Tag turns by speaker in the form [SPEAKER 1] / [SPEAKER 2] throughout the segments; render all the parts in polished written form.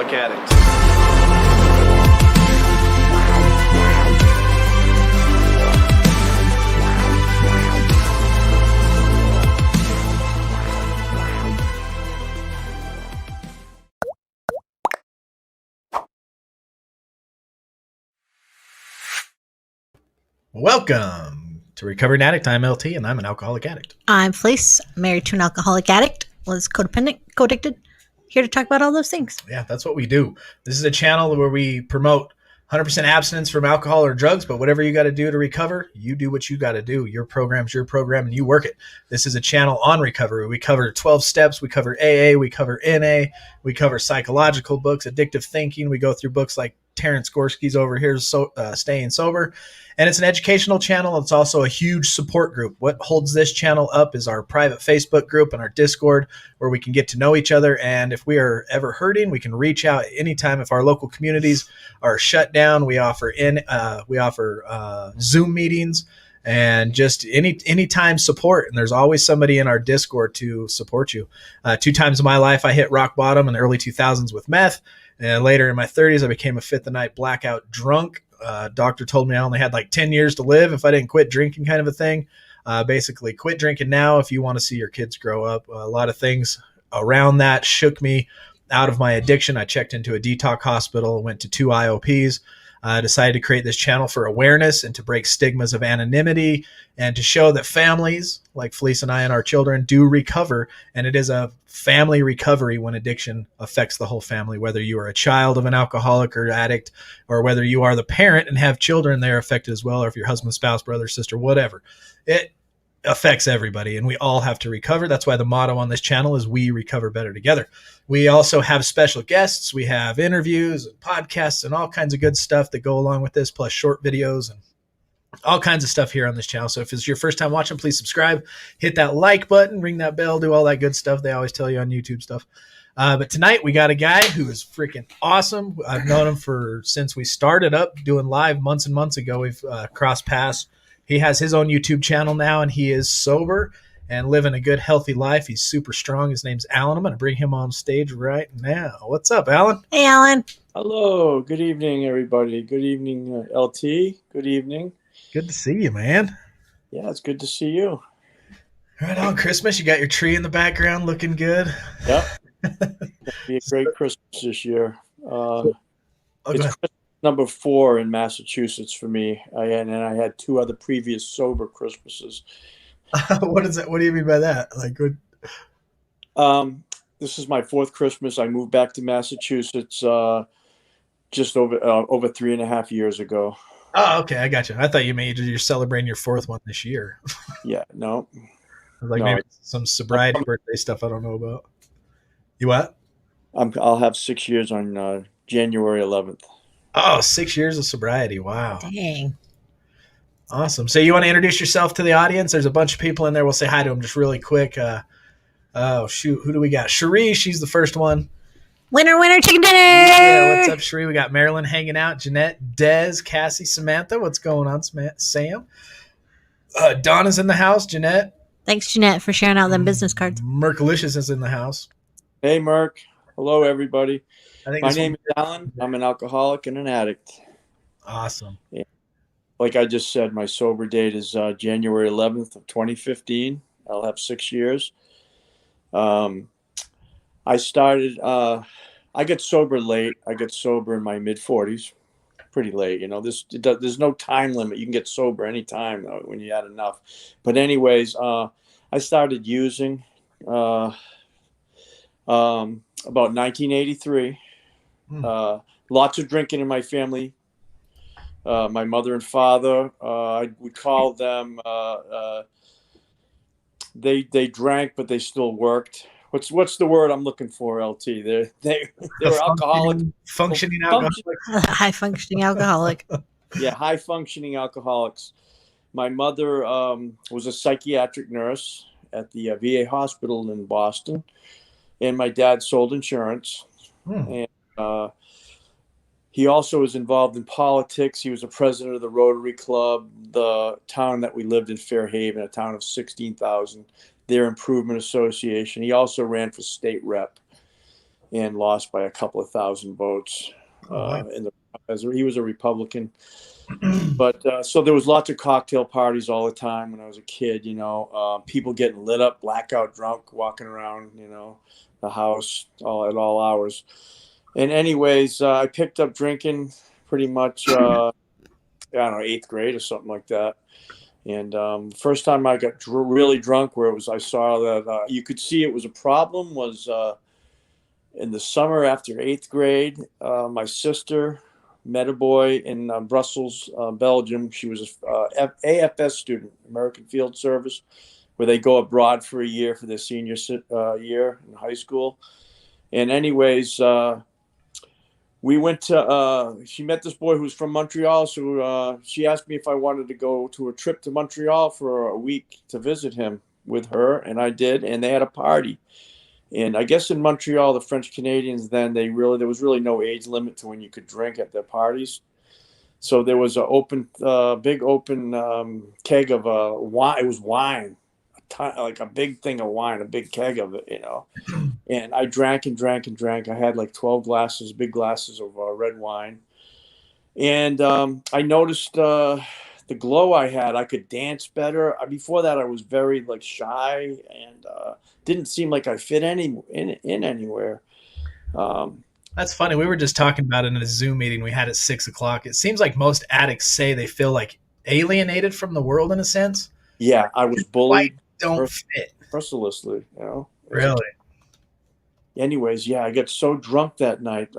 [SPEAKER 1] alcoholic addict.
[SPEAKER 2] Welcome to Recovering Addict. I'm LT, and I'm an alcoholic addict.
[SPEAKER 3] I'm Felice, married to an alcoholic addict, was codependent, co-addicted. Here to talk about all those things.
[SPEAKER 2] Yeah, that's what we do. This is a channel where we promote 100% abstinence from alcohol or drugs, but whatever you got to do to recover, you do what you got to do. Your program's your program, and you work it. This is a channel on recovery. We cover 12 steps. We cover AA. We cover NA. We cover psychological books, addictive thinking. We go through books like Terrence Gorski's over here, Staying Sober. And it's an educational channel. It's also a huge support group. What holds this channel up is our private Facebook group and our Discord, where we can get to know each other. And if we are ever hurting, we can reach out anytime. If our local communities are shut down, we offer Zoom meetings and just anytime support. And there's always somebody in our Discord to support you. 2 times in my life, I hit rock bottom in the early 2000s with meth. And later in my 30s, I became a fifth the night blackout drunk. Doctor told me I only had like 10 years to live if I didn't quit drinking, kind of a thing. Basically, quit drinking now if you want to see your kids grow up. A lot of things around that shook me out of my addiction. I checked into a detox hospital, went to 2 IOPs. Decided to create this channel for awareness and to break stigmas of anonymity and to show that families like Felice and I and our children do recover. And it is a family recovery when addiction affects the whole family, whether you are a child of an alcoholic or addict, or whether you are the parent and have children, they're affected as well, or if your husband, spouse, brother, sister, whatever. It affects everybody, and we all have to recover. That's why the motto on this channel is we recover better together. We also have special guests. We have interviews and podcasts and all kinds of good stuff that go along with this, plus short videos and all kinds of stuff here on this channel. So if it's your first time watching, please subscribe, hit that like button, ring that bell, do all that good stuff they always tell you on YouTube stuff. But tonight we got a guy who is freaking awesome. I've known him since we started up doing live months and months ago. We've crossed paths. He has his own YouTube channel now, and he is sober and living a good, healthy life. He's super strong. His name's Alan. I'm going to bring him on stage right now. What's up, Alan?
[SPEAKER 3] Hey, Alan.
[SPEAKER 4] Hello. Good evening, everybody. Good evening, LT. Good evening.
[SPEAKER 2] Good to see you, man.
[SPEAKER 4] Yeah, it's good to see you.
[SPEAKER 2] Right on Christmas. You got your tree in the background looking good.
[SPEAKER 4] Yep. It'll be a great Christmas this year. It's Christmas number 4 in Massachusetts for me. I had 2 other previous sober Christmases.
[SPEAKER 2] What is that? What do you mean by that? Like, good.
[SPEAKER 4] This is my 4th Christmas. I moved back to Massachusetts just over 3.5 years ago.
[SPEAKER 2] Oh, okay. I got you. I thought you meant you're celebrating your 4th one this year.
[SPEAKER 4] Yeah, no.
[SPEAKER 2] Maybe some sobriety birthday stuff I don't know about. You what?
[SPEAKER 4] I'll have 6 years on January 11th.
[SPEAKER 2] Oh, 6 years of sobriety. Wow.
[SPEAKER 3] Dang.
[SPEAKER 2] Awesome. So you want to introduce yourself to the audience? There's a bunch of people in there. We'll say hi to them just really quick. Oh, shoot. Who do we got? Cherie, she's the first one.
[SPEAKER 3] Winner, chicken dinner.
[SPEAKER 2] Yeah, what's up, Cherie? We got Marilyn hanging out. Jeanette, Dez, Cassie, Samantha. What's going on, Sam? Donna's in the house. Jeanette.
[SPEAKER 3] Thanks, Jeanette, for sharing out them business cards.
[SPEAKER 2] Merkalicious is in the house.
[SPEAKER 4] Hey, Merk. Hello, everybody.
[SPEAKER 2] My
[SPEAKER 4] name is Alan. I'm an alcoholic and an addict.
[SPEAKER 2] Awesome.
[SPEAKER 4] Yeah. Like I just said, my sober date is January 11th of 2015. I'll have 6 years. I got sober late. I got sober in my mid-40s. Pretty late, you know. There's no time limit. You can get sober anytime when you had enough. But anyways, I started using about 1983. Lots of drinking in my family. My mother and father, I would call them, they drank, but they still worked. What's the word I'm looking for, LT? They were alcoholic.
[SPEAKER 2] Functioning alcoholic.
[SPEAKER 3] High functioning alcoholic.
[SPEAKER 4] Yeah, high functioning alcoholics. My mother was a psychiatric nurse at the VA hospital in Boston, and my dad sold insurance. And he also was involved in politics. He was a president of the Rotary Club, the town that we lived in, Fairhaven, a town of 16,000, their improvement association. He also ran for state rep. and lost by a couple of thousand votes.
[SPEAKER 2] Oh, wow.
[SPEAKER 4] He was a Republican. But so there was lots of cocktail parties all the time when I was a kid, people getting lit up, blackout drunk, walking around, the house at all hours. And anyways, I picked up drinking pretty much, I don't know, 8th grade or something like that. And first time I got really drunk, where I saw that you could see it was a problem, was in the summer after 8th grade. My sister met a boy in Brussels, Belgium. She was a AFS student, American Field Service, where they go abroad for a year for their senior year in high school. And anyways, we went to, she met this boy who was from Montreal. So she asked me if I wanted to go to a trip to Montreal for a week to visit him with her. And I did. And they had a party. And I guess in Montreal, the French Canadians then, there was really no age limit to when you could drink at their parties. So there was a big open keg of wine. It was wine, like a big thing of wine, a big keg of it, And I drank and drank and drank. I had like 12 glasses, big glasses of red wine. And I noticed the glow I had. I could dance better. Before that, I was very like shy and didn't seem like I fit in anywhere.
[SPEAKER 2] That's funny. We were just talking about it in a Zoom meeting we had at 6 o'clock. It seems like most addicts say they feel like alienated from the world in a sense.
[SPEAKER 4] Yeah, I was bullied.
[SPEAKER 2] Don't fit.
[SPEAKER 4] Mercilessly,
[SPEAKER 2] Really?
[SPEAKER 4] Anyways, yeah, I got so drunk that night.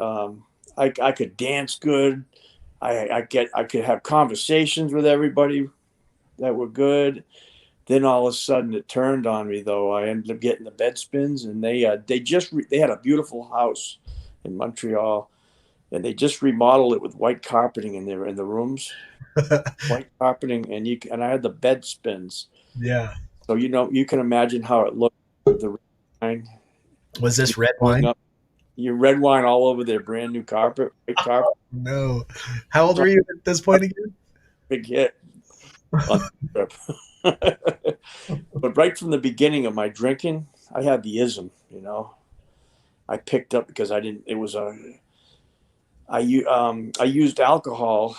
[SPEAKER 4] I could dance good. I could have conversations with everybody that were good. Then all of a sudden it turned on me, though. I ended up getting the bed spins, and they had a beautiful house in Montreal, and they just remodeled it with white carpeting in the rooms, white carpeting, and I had the bed spins.
[SPEAKER 2] Yeah.
[SPEAKER 4] So you can imagine how it looked with the red wine.
[SPEAKER 2] Was this red wine?
[SPEAKER 4] Your red wine all over their brand new carpet, white carpet.
[SPEAKER 2] No. How old were you at this point again?
[SPEAKER 4] Big hit on the trip. But right from the beginning of my drinking, I had the ism, I picked up because I didn't. It was I used alcohol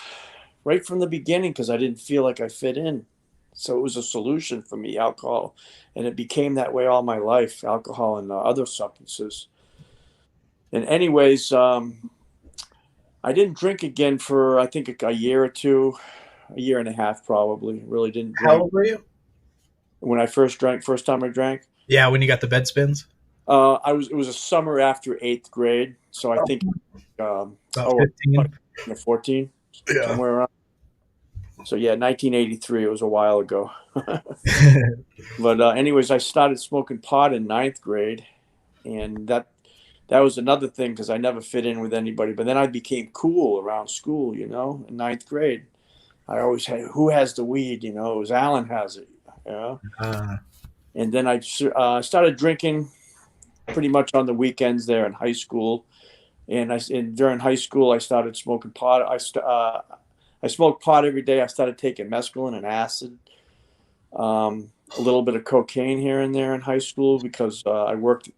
[SPEAKER 4] right from the beginning because I didn't feel like I fit in. So it was a solution for me, alcohol, and it became that way all my life. Alcohol and other substances. And anyways, I didn't drink again for I think a year or two, a year and a half probably. Really didn't drink.
[SPEAKER 2] How old were you?
[SPEAKER 4] When I first time I drank?
[SPEAKER 2] Yeah, when you got the bed spins?
[SPEAKER 4] It was a summer after 8th grade. So I think,
[SPEAKER 2] about 15?
[SPEAKER 4] 14,
[SPEAKER 2] Yeah.
[SPEAKER 4] somewhere around. So yeah, 1983, it was a while ago. But anyways, I started smoking pot in 9th grade. And that was another thing because I never fit in with anybody. But then I became cool around school, in 9th grade. I always had, who has the weed? It was Alan has it. And then I started drinking pretty much on the weekends there in high school. And during high school, I started smoking pot. I smoked pot every day. I started taking mescaline and acid, a little bit of cocaine here and there in high school because I worked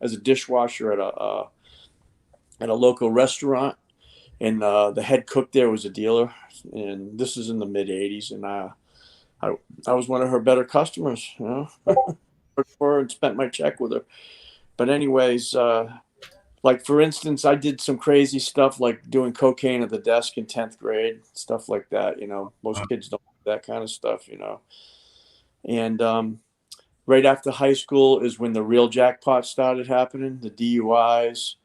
[SPEAKER 4] as a dishwasher at a local restaurant, and the head cook there was a dealer. And this is in the mid '80s, and I was one of her better customers. Worked for her and spent my check with her. But anyways, like for instance, I did some crazy stuff like doing cocaine at the desk in 10th grade, stuff like that. Most kids don't do that kind of stuff. And right after high school is when the real jackpot started happening. The DUIs,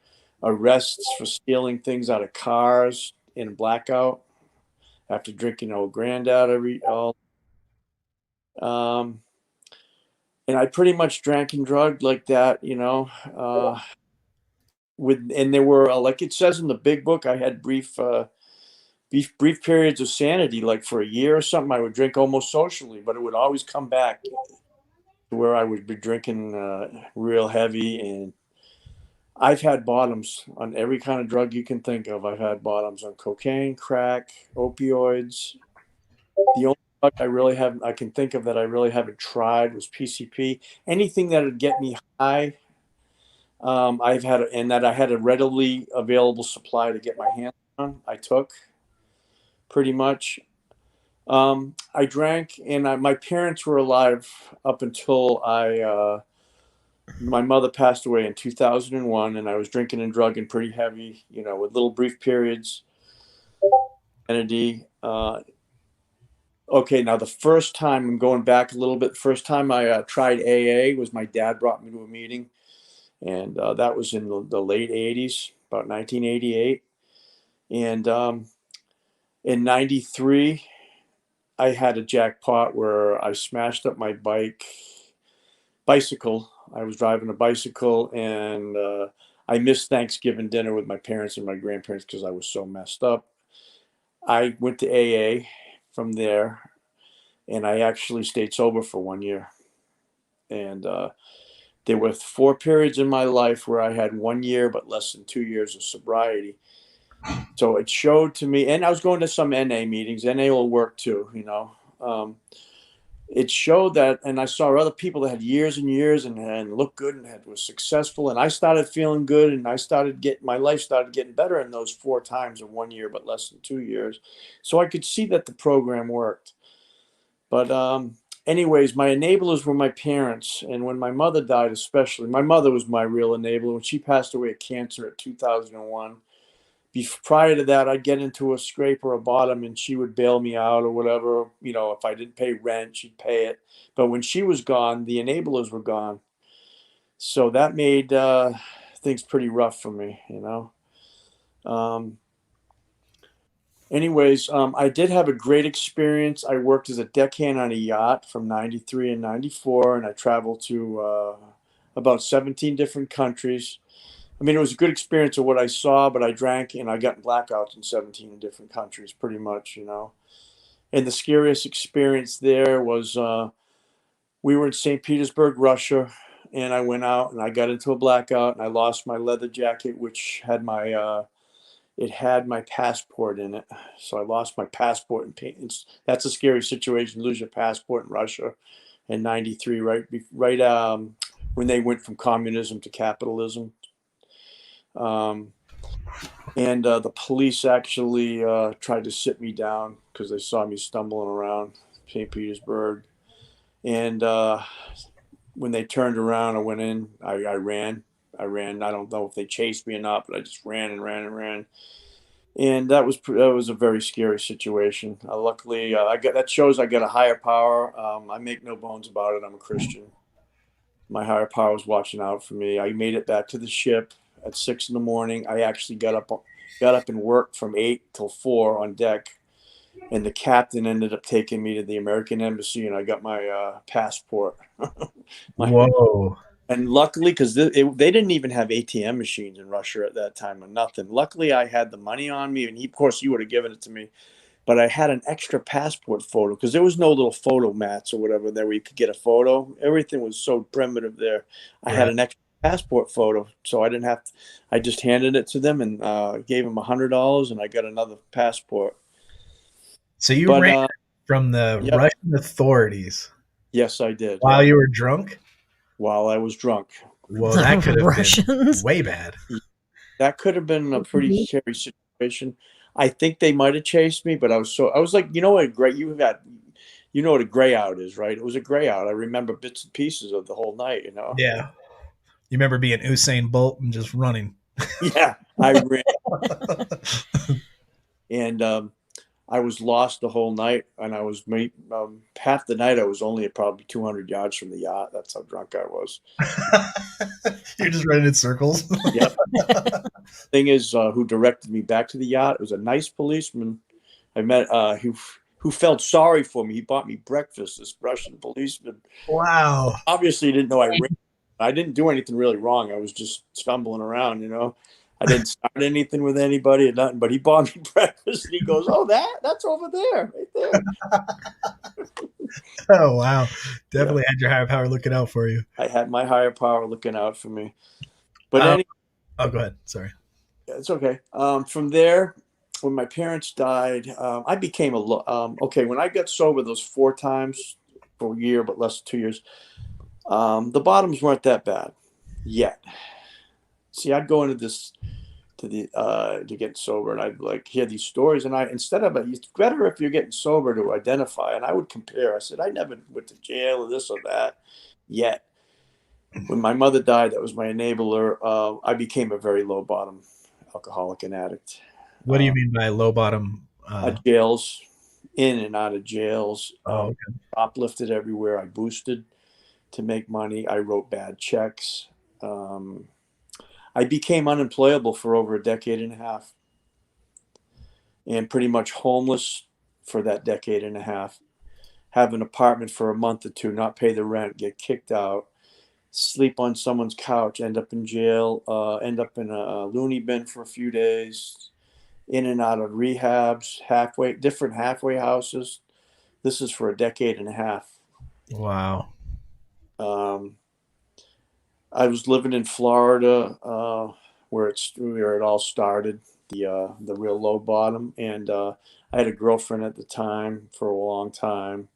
[SPEAKER 4] arrests for stealing things out of cars in blackout after drinking old granddad all. And I pretty much drank and drugged like that, and there were like it says in the big book, I had brief periods of sanity, like for a year or something. I would drink almost socially, but it would always come back to where I would be drinking real heavy. And I've had bottoms on every kind of drug you can think of. I've had bottoms on cocaine, crack, opioids. The only drug I can think of that I really haven't tried was PCP. Anything that would get me high, and that I had a readily available supply to get my hands on. I took pretty much. I drank, and my parents were alive up until my mother passed away in 2001, and I was drinking and drugging pretty heavy, with little brief periods. Kennedy. Okay, now the first time, I'm going back a little bit. The first time I tried AA was my dad brought me to a meeting, and that was in the late 80s, about 1988. And in 93, I had a jackpot where I smashed up my bicycle. I was driving a bicycle, and I missed Thanksgiving dinner with my parents and my grandparents because I was so messed up. I went to AA from there, and I actually stayed sober for 1 year. And there were 4 periods in my life where I had 1 year, but less than 2 years of sobriety. So it showed to me, and I was going to some NA meetings. NA will work too, It showed that, and I saw other people that had years and years and looked good and was successful, and I started feeling good, and my life started getting better in those 4 times in 1 year, but less than 2 years. So I could see that the program worked. But anyways, my enablers were my parents, and when my mother died, especially, my mother was my real enabler. When she passed away of cancer in 2001. Prior to that, I'd get into a scrape or a bottom, and she would bail me out or whatever. If I didn't pay rent, she'd pay it. But when she was gone, the enablers were gone. So that made things pretty rough for me, Anyways, I did have a great experience. I worked as a deckhand on a yacht from 93 and 94, and I traveled to about 17 different countries. I mean, it was a good experience of what I saw, but I drank and I got blackouts in 17 different countries, pretty much, And the scariest experience there was we were in St. Petersburg, Russia, and I went out and I got into a blackout, and I lost my leather jacket, which had it had my passport in it. So I lost my passport and that's a scary situation, lose your passport in Russia in 93, right when they went from communism to capitalism. And the police actually tried to sit me down because they saw me stumbling around St. Petersburg. And when they turned around, I went in. I ran. I don't know if they chased me or not, but I just ran and ran and ran. And that was a very scary situation. Luckily, that shows I got a higher power. I make no bones about it. I'm a Christian. My higher power was watching out for me. I made it back to the ship at 6 a.m. I actually got up and worked from 8 till 4 on deck, and the captain ended up taking me to the American embassy, and I got my passport.
[SPEAKER 2] Whoa!
[SPEAKER 4] And luckily, because they didn't even have ATM machines in Russia at that time or nothing. Luckily, I had the money on me, and of course, he would have given it to me. But I had an extra passport photo because there was no little photo mats or whatever there where you could get a photo. Everything was so primitive there. I had an extra passport photo, so I didn't have to. I just handed it to them and gave them $100, and I got another passport.
[SPEAKER 2] So you ran from the Russian authorities?
[SPEAKER 4] Yes, I did.
[SPEAKER 2] While you were drunk?
[SPEAKER 4] While I was drunk.
[SPEAKER 2] Well, that could have been way bad.
[SPEAKER 4] That could have been a pretty scary situation. I think they might have chased me, but I was like, what a gray out is, right? It was a gray out. I remember bits and pieces of the whole night,
[SPEAKER 2] Yeah. You remember being Usain Bolt and just running.
[SPEAKER 4] Yeah, I ran. And I was lost the whole night, and I was half the night. I was only probably 200 yards from the yacht. That's how drunk I was.
[SPEAKER 2] You're just running in circles.
[SPEAKER 4] Yep. Thing is, who directed me back to the yacht? It was a nice policeman I met who felt sorry for me. He bought me breakfast. This Russian policeman.
[SPEAKER 2] Wow.
[SPEAKER 4] Obviously, he didn't know I ran. I didn't do anything really wrong. I was just stumbling around, I didn't start anything with anybody or nothing, but he bought me breakfast, and he goes, "Oh, that's over there, right there."
[SPEAKER 2] Oh, wow. Definitely had your higher power looking out for you.
[SPEAKER 4] I had my higher power looking out for me. But
[SPEAKER 2] go ahead. Sorry.
[SPEAKER 4] It's okay. From there, when my parents died, I became when I got sober those 4 times for a year, but less than 2 years, the bottoms weren't that bad yet. see, I'd go into this to get sober, and I'd like hear these stories, and instead of it's better if you're getting sober to identify, and I would compare. I said I never went to jail or this or that yet. When my mother died, that was my enabler. I became a very low bottom alcoholic and addict.
[SPEAKER 2] What do you mean by low bottom?
[SPEAKER 4] Jails, in and out of jails.
[SPEAKER 2] Okay.
[SPEAKER 4] Shoplifted everywhere. I boosted to make money. I wrote bad checks. I became unemployable for over a decade and a half, and pretty much homeless for that decade and a half. Have an apartment for a month or two, not pay the rent, get kicked out, sleep on someone's couch, end up in jail, end up in a loony bin for a few days, in and out of rehabs, different halfway houses. This is for a decade and a half.
[SPEAKER 2] Wow.
[SPEAKER 4] I was living in Florida, where it all started, the real low bottom, and I had a girlfriend at the time for a long time.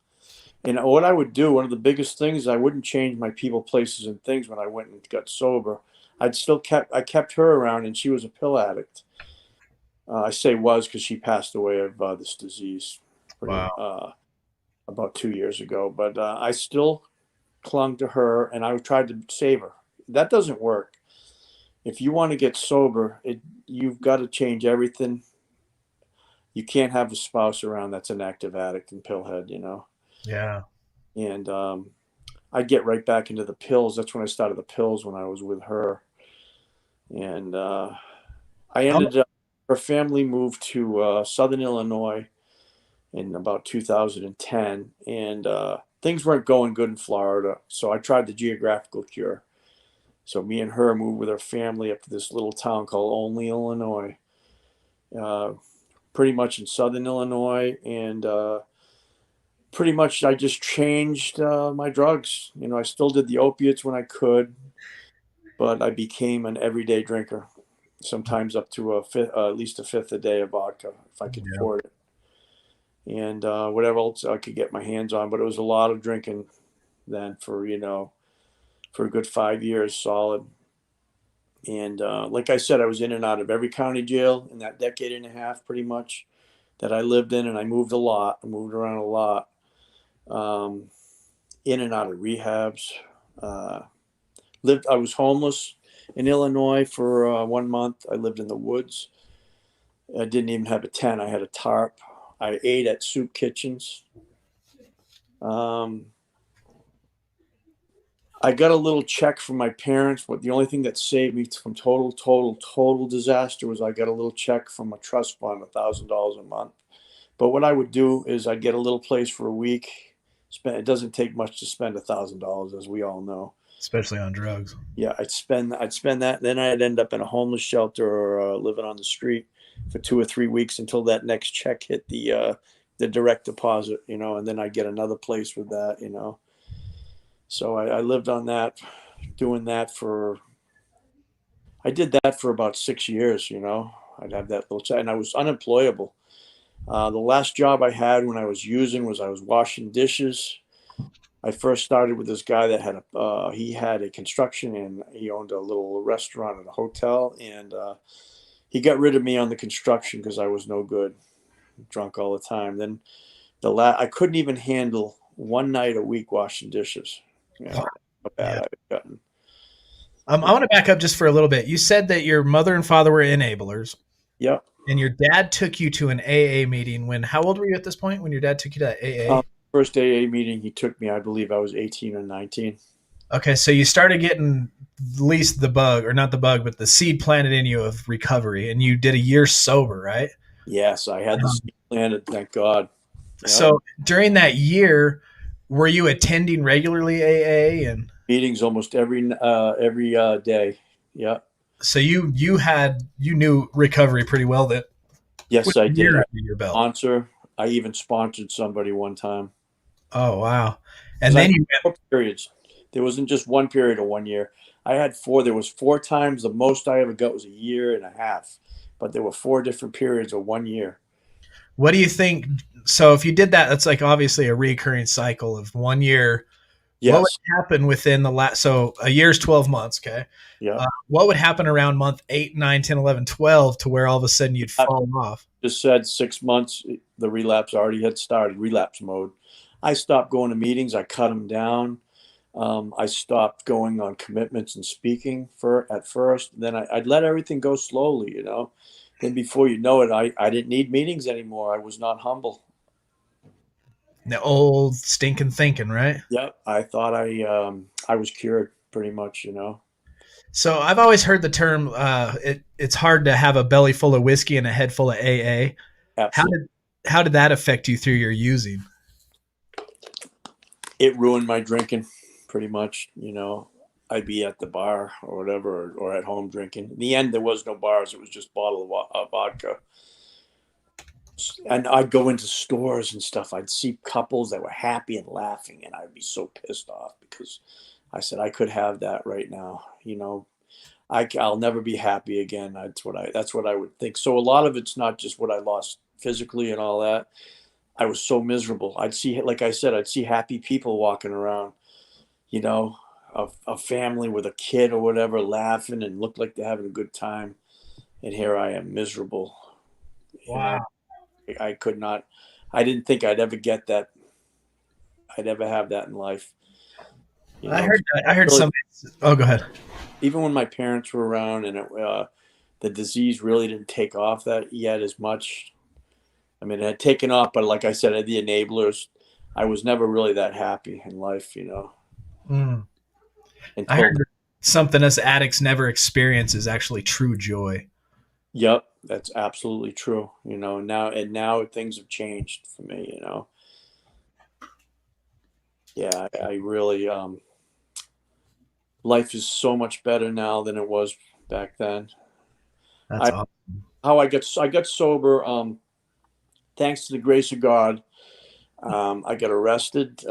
[SPEAKER 4] And what I would do, one of the biggest things, I wouldn't change my people, places, and things when I went and got sober. I kept her around, and she was a pill addict. I say was because she passed away of this disease about 2 years ago. But I still clung to her, and I tried to save her. That doesn't work. If you want to get sober, you've got to change everything. You can't have a spouse around that's an active addict and pillhead,
[SPEAKER 2] Yeah.
[SPEAKER 4] And I get right back into the pills. That's when I started the pills, when I was with her. And I ended up, her family moved to Southern Illinois in about 2010. And things weren't going good in Florida. So I tried the geographical cure. So me and her moved with her family up to this little town called Olney, Illinois, pretty much in Southern Illinois. And pretty much I just changed my drugs. I still did the opiates when I could, but I became an everyday drinker, sometimes up to at least a fifth a day of vodka if I could afford it. And whatever else I could get my hands on. But it was a lot of drinking then for a good 5 years solid. And like I said, I was in and out of every county jail in that decade and a half pretty much that I lived in. And I moved a lot. I moved around a lot. In and out of rehabs. I was homeless in Illinois for 1 month. I lived in the woods. I didn't even have a tent. I had a tarp. I ate at soup kitchens. I got a little check from my parents, but the only thing that saved me from total disaster was I got a little check from a trust fund, $1,000 a month. But what I would do is I'd get a little place for a week. It doesn't take much to spend $1,000, as we all know,
[SPEAKER 2] especially on drugs.
[SPEAKER 4] Yeah, I'd spend that. Then I'd end up in a homeless shelter or living on the street for 2 or 3 weeks until that next check hit the direct deposit, and then I'd get another place with that, So I lived on that, doing that I did that for about 6 years, I'd have that little check, and I was unemployable. The last job I had when I was using was I was washing dishes. I first started with this guy that had a construction, and he owned a little restaurant and a hotel, and he got rid of me on the construction because I was no good, drunk all the time. Then I couldn't even handle one night a week washing dishes. How bad I've gotten.
[SPEAKER 2] I want to back up just for a little bit. You said that your mother and father were enablers.
[SPEAKER 4] Yep.
[SPEAKER 2] And your dad took you to an AA meeting how old were you at this point when your dad took you to AA?
[SPEAKER 4] First AA meeting he took me, I believe I was 18 or 19.
[SPEAKER 2] Okay, so you started getting at least the bug, or not the bug, but the seed planted in you of recovery, and you did a year sober, right?
[SPEAKER 4] Yes, I had the seed planted, thank God.
[SPEAKER 2] Yep. So during that year, were you attending regularly AA and
[SPEAKER 4] meetings almost every day? Yeah.
[SPEAKER 2] So you knew recovery pretty well then.
[SPEAKER 4] Yes, I did.
[SPEAKER 2] Your belt.
[SPEAKER 4] I even sponsored somebody one time.
[SPEAKER 2] Oh wow! And then you
[SPEAKER 4] went periods. There wasn't just one period of 1 year. I had 4. There was 4 times. The most I ever got was a year and a half. But there were 4 different periods of 1 year.
[SPEAKER 2] What do you think? So if you did that, that's like obviously a recurring cycle of 1 year What would
[SPEAKER 4] Yes.
[SPEAKER 2] happen within the last, so a year's 12 months, okay?
[SPEAKER 4] Yeah.
[SPEAKER 2] What would happen around month 8, 9, 10, 11, 12 to where all of a sudden you'd
[SPEAKER 4] I
[SPEAKER 2] fall off?
[SPEAKER 4] just said 6 months, the relapse already had started, relapse mode. I stopped going to meetings. I cut them down. I stopped going on commitments and speaking for at first. Then I'd let everything go slowly, you know. Then before you know it, I didn't need meetings anymore. I was not humble.
[SPEAKER 2] The old stinking thinking, right?
[SPEAKER 4] Yep. I thought I was cured pretty much, you know.
[SPEAKER 2] So I've always heard the term, it's hard to have a belly full of whiskey and a head full of AA. How
[SPEAKER 4] Absolutely.
[SPEAKER 2] did how did that affect you through your using?
[SPEAKER 4] It ruined my drinking pretty much, you know. I'd be at the bar or whatever, or at home drinking. In the end, there was no bars. It was just bottle of vodka. And I'd go into stores and stuff. I'd see couples that were happy and laughing, and I'd be so pissed off because I said I could have that right now. You know, I'll never be happy again. That's what I would think. So a lot of it's not just what I lost physically and all that. I was so miserable. I'd see, like I said, I'd see happy people walking around, you know, a family with a kid or whatever, laughing and look like they're having a good time. And here I am miserable, you know.
[SPEAKER 2] Wow.
[SPEAKER 4] I could not, I didn't think I'd ever get that. I'd ever have that in life, you
[SPEAKER 2] I
[SPEAKER 4] know.
[SPEAKER 2] heard I heard
[SPEAKER 4] Really,
[SPEAKER 2] some. Oh, go ahead.
[SPEAKER 4] even when my parents were around and the disease really didn't take off that yet as much. I mean, it had taken off, but like I said, I had the enablers. I was never really that happy in life, you know,
[SPEAKER 2] Mm. I
[SPEAKER 4] until,
[SPEAKER 2] heard that something us addicts never experience is actually true joy.
[SPEAKER 4] yep, that's absolutely true, you know. Now things have changed for me, you know. Yeah, I really, life is so much better now than it was back then.
[SPEAKER 2] That's
[SPEAKER 4] I
[SPEAKER 2] awesome.
[SPEAKER 4] how I got sober, thanks to the grace of God. I got arrested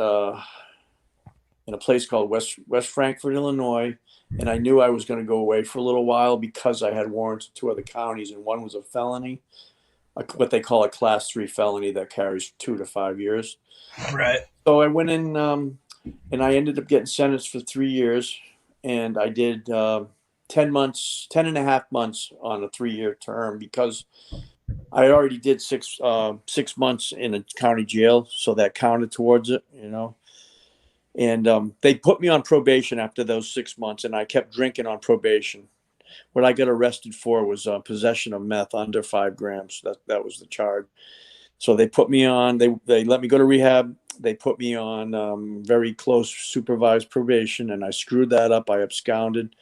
[SPEAKER 4] in a place called West Frankfort, Illinois, and I knew I was going to go away for a little while because I had warrants in two other counties, and one was a felony, what they call a Class 3 felony that carries 2 to 5 years.
[SPEAKER 2] Right.
[SPEAKER 4] So I went in, and I ended up getting sentenced for 3 years, and I did 10 months, 10.5 months on a 3 year term because I already did 6 months in a county jail, so that counted towards it, you know. And they put me on probation after those 6 months, and I kept drinking on probation. What I got arrested for was possession of meth under 5 grams. That was the charge. So they put me on. They let me go to rehab. They put me on very close supervised probation, and I screwed that up. I absconded.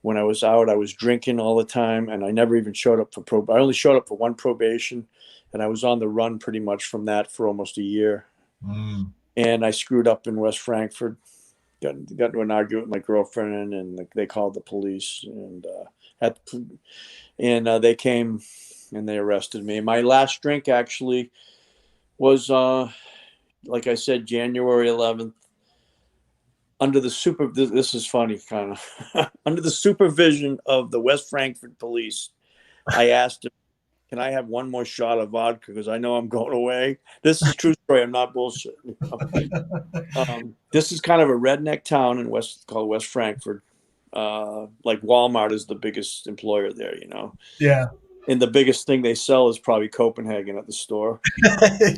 [SPEAKER 4] When I was out, I was drinking all the time, and I never even showed up for I only showed up for one probation, and I was on the run pretty much from that for almost a year.
[SPEAKER 2] Mm.
[SPEAKER 4] And I screwed up in West Frankfort. Got into an argument with my girlfriend, and they called the police, and they came and they arrested me. My last drink actually was, like I said, January 11th. Under the this is funny, kind of under the supervision of the West Frankfort police. I asked him, "Can I have one more shot of vodka? Because I know I'm going away." This is a true story. I'm not bullshit. This is kind of a redneck town in called West Frankfort. Like Walmart is the biggest employer there, you know.
[SPEAKER 2] Yeah.
[SPEAKER 4] And the biggest thing they sell is probably Copenhagen at the store.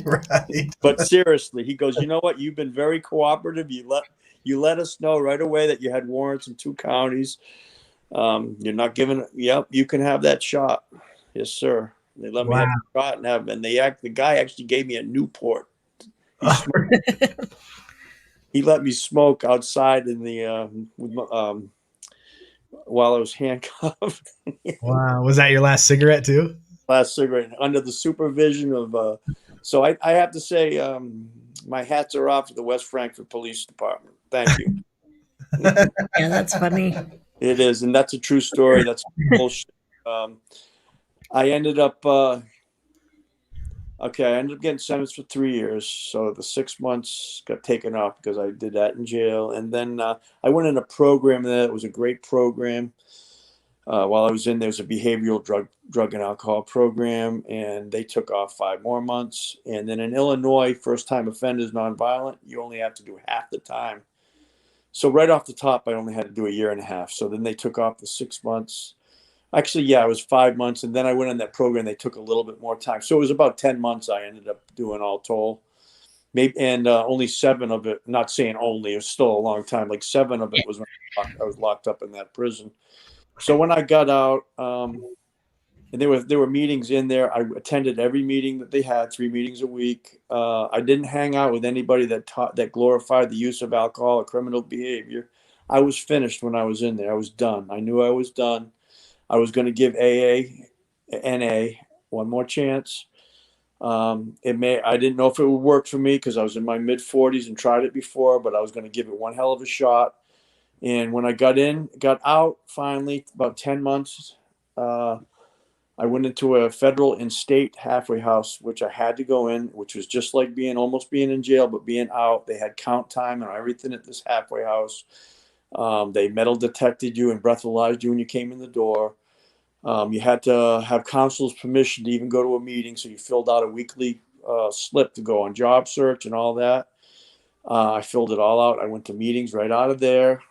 [SPEAKER 2] Right.
[SPEAKER 4] But seriously, he goes, "You know what? You've been very cooperative. You let us know right away that you had warrants in 2 counties. You're not giving. Yep, you can have that shot. Yes, sir." They let me
[SPEAKER 2] Wow.
[SPEAKER 4] have the shot the guy actually gave me a Newport. He he let me smoke outside in the while I was handcuffed.
[SPEAKER 2] Wow. Was that your last cigarette too?
[SPEAKER 4] Last cigarette under the supervision of. So I have to say, my hats are off to the West Frankfort Police Department. Thank you.
[SPEAKER 3] Yeah, that's funny.
[SPEAKER 4] It is, and that's a true story. That's bullshit. I ended up. Okay, I ended up getting sentenced for 3 years. So the 6 months got taken off because I did that in jail, and then I went in a program there. It was a great program. While I was in, there was a behavioral drug and alcohol program, and they took off 5 more months. And then in Illinois, first time offenders nonviolent, you only have to do half the time. So right off the top, I only had to do a year and a half. So then they took off the 6 months. Actually, yeah, it was 5 months. And then I went on that program. They took a little bit more time. So it was about 10 months I ended up doing all told. Maybe, and only 7 of it, not saying only, it was still a long time. Like 7 of it was when I was locked up in that prison. So when I got out, and there were meetings in there. I attended every meeting that they had, 3 meetings a week. I didn't hang out with anybody that glorified the use of alcohol or criminal behavior. I was finished when I was in there. I was done. I knew I was done. I was going to give AA, NA one more chance. I didn't know if it would work for me because I was in my mid 40s and tried it before, but I was going to give it one hell of a shot. And when I got out finally, about 10 months, I went into a federal and state halfway house, which I had to go in, which was just like almost being in jail, but being out. They had count time and everything at this halfway house. They metal detected you and breathalyzed you when you came in the door. You had to have counsel's permission to even go to a meeting. So you filled out a weekly slip to go on job search and all that. I filled it all out. I went to meetings right out of there.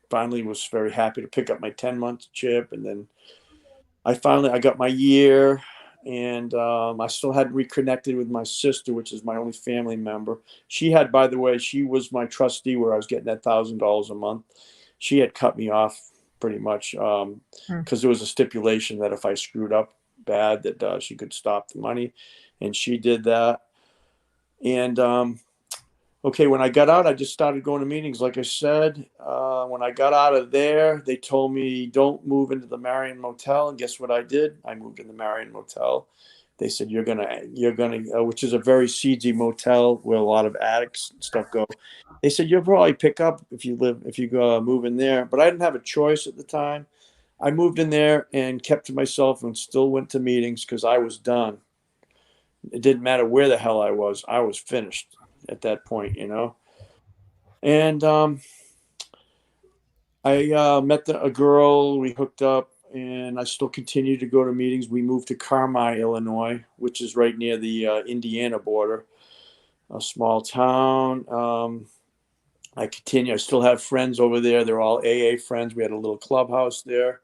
[SPEAKER 4] Finally was very happy to pick up my 10-month chip. And then I got my year, and I still hadn't reconnected with my sister, which is my only family member. By the way, she was my trustee where I was getting that $1,000 a month. She had cut me off pretty much because there was a stipulation that if I screwed up bad, that she could stop the money, and she did that. And okay, when I got out, I just started going to meetings. Like I said, when I got out of there, they told me don't move into the Marion Motel. And guess what I did? I moved in the Marion Motel. They said you're gonna, which is a very seedy motel where a lot of addicts and stuff go. They said you'll probably pick up if you go move in there. But I didn't have a choice at the time. I moved in there and kept to myself and still went to meetings because I was done. It didn't matter where the hell I was finished at that point, And I met a girl, we hooked up, and I still continue to go to meetings. We moved to Carmi, Illinois, which is right near the Indiana border, a small town. I still have friends over there. They're all AA friends. We had a little clubhouse there.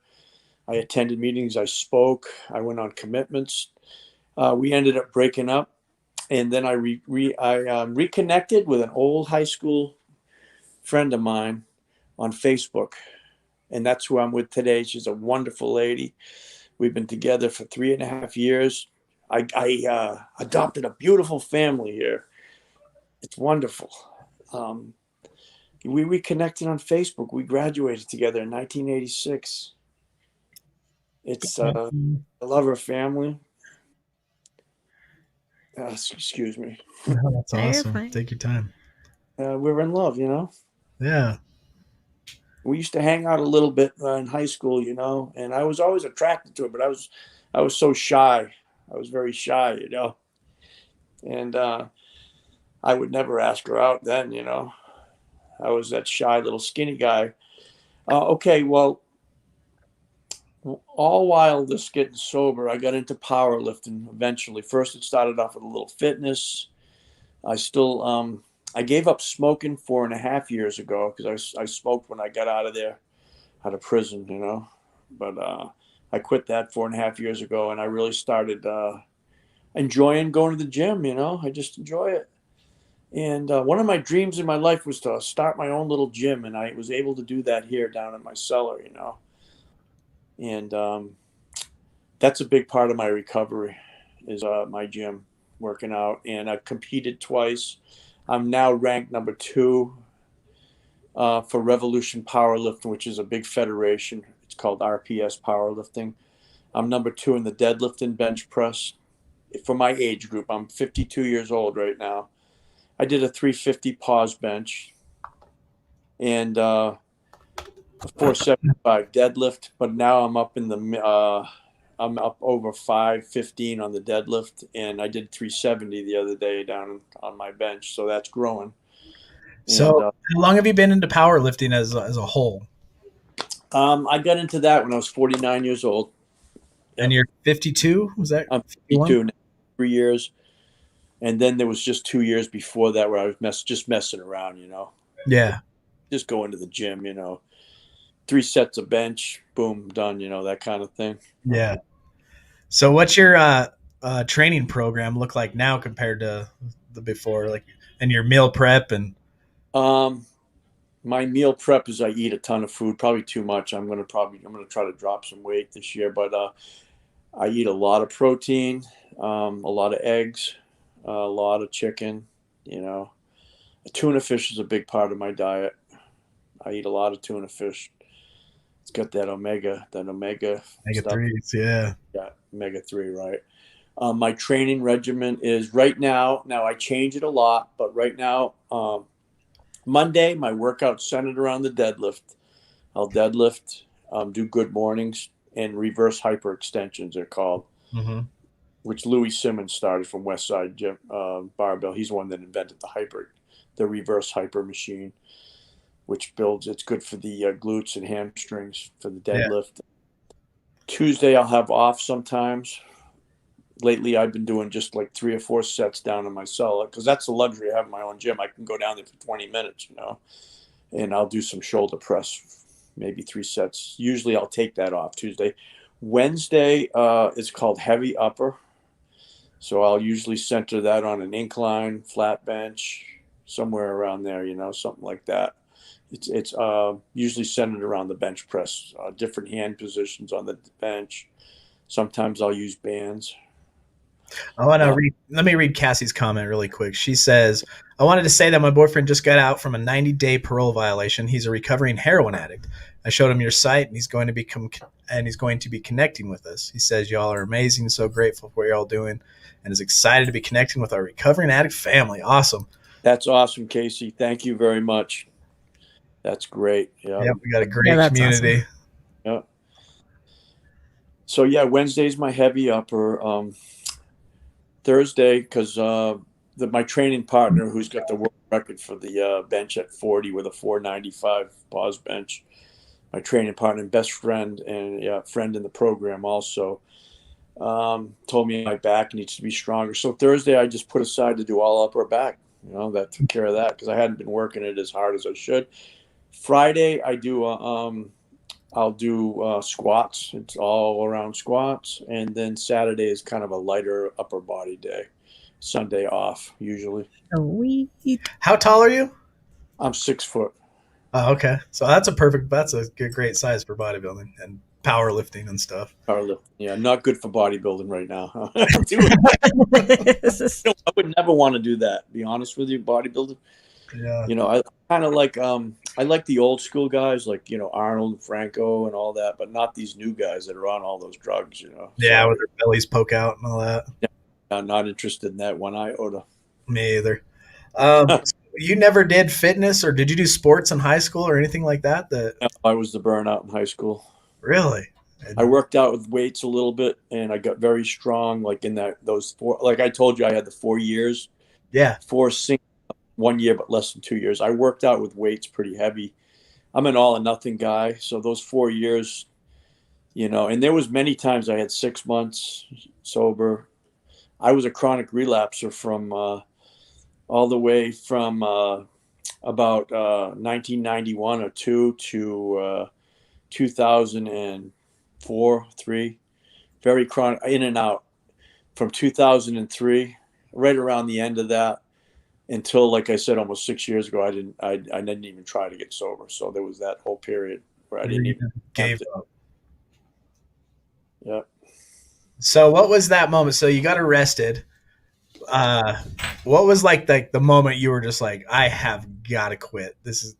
[SPEAKER 4] I attended meetings. I spoke. I went on commitments. We ended up breaking up. And then I reconnected with an old high school friend of mine on Facebook. And that's who I'm with today. She's a wonderful lady. We've been together for 3.5 years. I adopted a beautiful family here. It's wonderful. We reconnected on Facebook. We graduated together in 1986. I love her family. Excuse me.
[SPEAKER 2] Oh, that's awesome. Take your time.
[SPEAKER 4] We're in love,
[SPEAKER 2] Yeah.
[SPEAKER 4] We used to hang out a little bit in high school, and I was always attracted to her, but I was so shy. I was very shy, and I would never ask her out then, I was that shy little skinny guy. Okay, well, all while this getting sober, I got into powerlifting eventually. First, it started off with a little fitness. I gave up smoking 4.5 years ago because I smoked when I got out of prison, But I quit that 4.5 years ago, and I really started enjoying going to the gym, I just enjoy it. And one of my dreams in my life was to start my own little gym, and I was able to do that here down in my cellar, And that's a big part of my recovery is my gym, working out. And I've competed twice. I'm now ranked number 2 for Revolution Powerlifting, which is a big federation. It's called RPS Powerlifting. I'm number 2 in the deadlift and bench press for my age group. I'm 52 years old right now. I did a 350 pause bench and a 475 deadlift, but now I'm up I'm up over 515 on the deadlift, and I did 370 the other day down on my bench, so that's growing.
[SPEAKER 2] So, how long have you been into powerlifting as a whole?
[SPEAKER 4] I got into that when I was 49 years old.
[SPEAKER 2] And you're 52? Was that?
[SPEAKER 4] I'm 52 now, 3 years, and then there was just 2 years before that where I was just messing around,
[SPEAKER 2] Yeah.
[SPEAKER 4] Just go into the gym, 3 sets of bench, boom, done, that kind of thing.
[SPEAKER 2] Yeah. So what's your training program look like now compared to the before, like, and your meal prep and
[SPEAKER 4] Um, my meal prep is I eat a ton of food, probably too much. I'm gonna try to drop some weight this year, but I eat a lot of protein, a lot of eggs, a lot of chicken. Tuna fish is a big part of my diet. I eat a lot of tuna fish. It's got that omega
[SPEAKER 2] omega
[SPEAKER 4] stuff.
[SPEAKER 2] threes? Yeah.
[SPEAKER 4] Yeah, omega 3, right? My training regimen is right now. Now I change it a lot, but right now, Monday my workout's centered around the deadlift. I'll deadlift, do good mornings, and reverse hyperextensions they're called,
[SPEAKER 2] Mm-hmm.
[SPEAKER 4] which Louis Simmons started from Westside Gym, Barbell. He's the one that invented the reverse hyper machine, which builds. It's good for the glutes and hamstrings for the
[SPEAKER 2] Yeah.
[SPEAKER 4] deadlift. Tuesday I'll have off sometimes. Lately I've been doing just like 3 or 4 sets down in my cellar because that's the luxury of having my own gym. I can go down there for 20 minutes, and I'll do some shoulder press, maybe 3 sets. Usually I'll take that off Tuesday. Wednesday is called heavy upper. So I'll usually center that on an incline, flat bench, somewhere around there, something like that. It's usually centered around the bench press, different hand positions on the bench. Sometimes I'll use bands.
[SPEAKER 2] I want to let me read Cassie's comment really quick. She says, I wanted to say that my boyfriend just got out from a 90-day parole violation. He's a recovering heroin addict. I showed him your site and he's going to be connecting with us. He says y'all are amazing, so grateful for what y'all doing, and is excited to be connecting with our recovering addict family. Awesome.
[SPEAKER 4] That's awesome, Casey. Thank you very much. That's great. Yeah.
[SPEAKER 2] Yep, we got a great community.
[SPEAKER 3] Awesome.
[SPEAKER 4] Yeah. So yeah, Wednesday's my heavy upper. Thursday, because my training partner, who's got the world record for the bench at 40 with a 495 pause bench, my training partner and best friend and friend in the program also, told me my back needs to be stronger. So Thursday, I just put aside to do all upper back. That took care of that because I hadn't been working it as hard as I should. Friday, I'll do squats. It's all around squats. And then Saturday is kind of a lighter upper body day. Sunday off, usually.
[SPEAKER 2] How tall are you?
[SPEAKER 4] I'm 6 foot.
[SPEAKER 2] Oh, okay. So that's a great size for bodybuilding and powerlifting and stuff.
[SPEAKER 4] Powerlifting. Yeah, not good for bodybuilding right now. I would never want to do that, be honest with you, bodybuilding.
[SPEAKER 2] Yeah.
[SPEAKER 4] I kind of like I like the old school guys like Arnold and Franco and all that, but not these new guys that are on all those drugs.
[SPEAKER 2] Yeah, with their bellies poke out and all that.
[SPEAKER 4] Yeah, I'm not interested in that one iota.
[SPEAKER 2] Me either. You never did fitness, or did you do sports in high school or anything like that?
[SPEAKER 4] I was the burnout in high school.
[SPEAKER 2] Really?
[SPEAKER 4] I worked out with weights a little bit, and I got very strong. Like in those 4, like I told you, I had the 4 years.
[SPEAKER 2] Yeah.
[SPEAKER 4] 4 single 1 year, but less than 2 years. I worked out with weights pretty heavy. I'm an all or nothing guy. So those 4 years, and there was many times I had 6 months sober. I was a chronic relapser from all the way from about 1991 or 2 to 2004, 3. Very chronic, in and out from 2003, right around the end of that. Until, like I said, almost 6 years ago, I didn't even try to get sober. So there was that whole period where I didn't even
[SPEAKER 2] gave up.
[SPEAKER 4] Yeah.
[SPEAKER 2] So what was that moment? So you got arrested. What was like the moment you were just like, I have got to quit? This is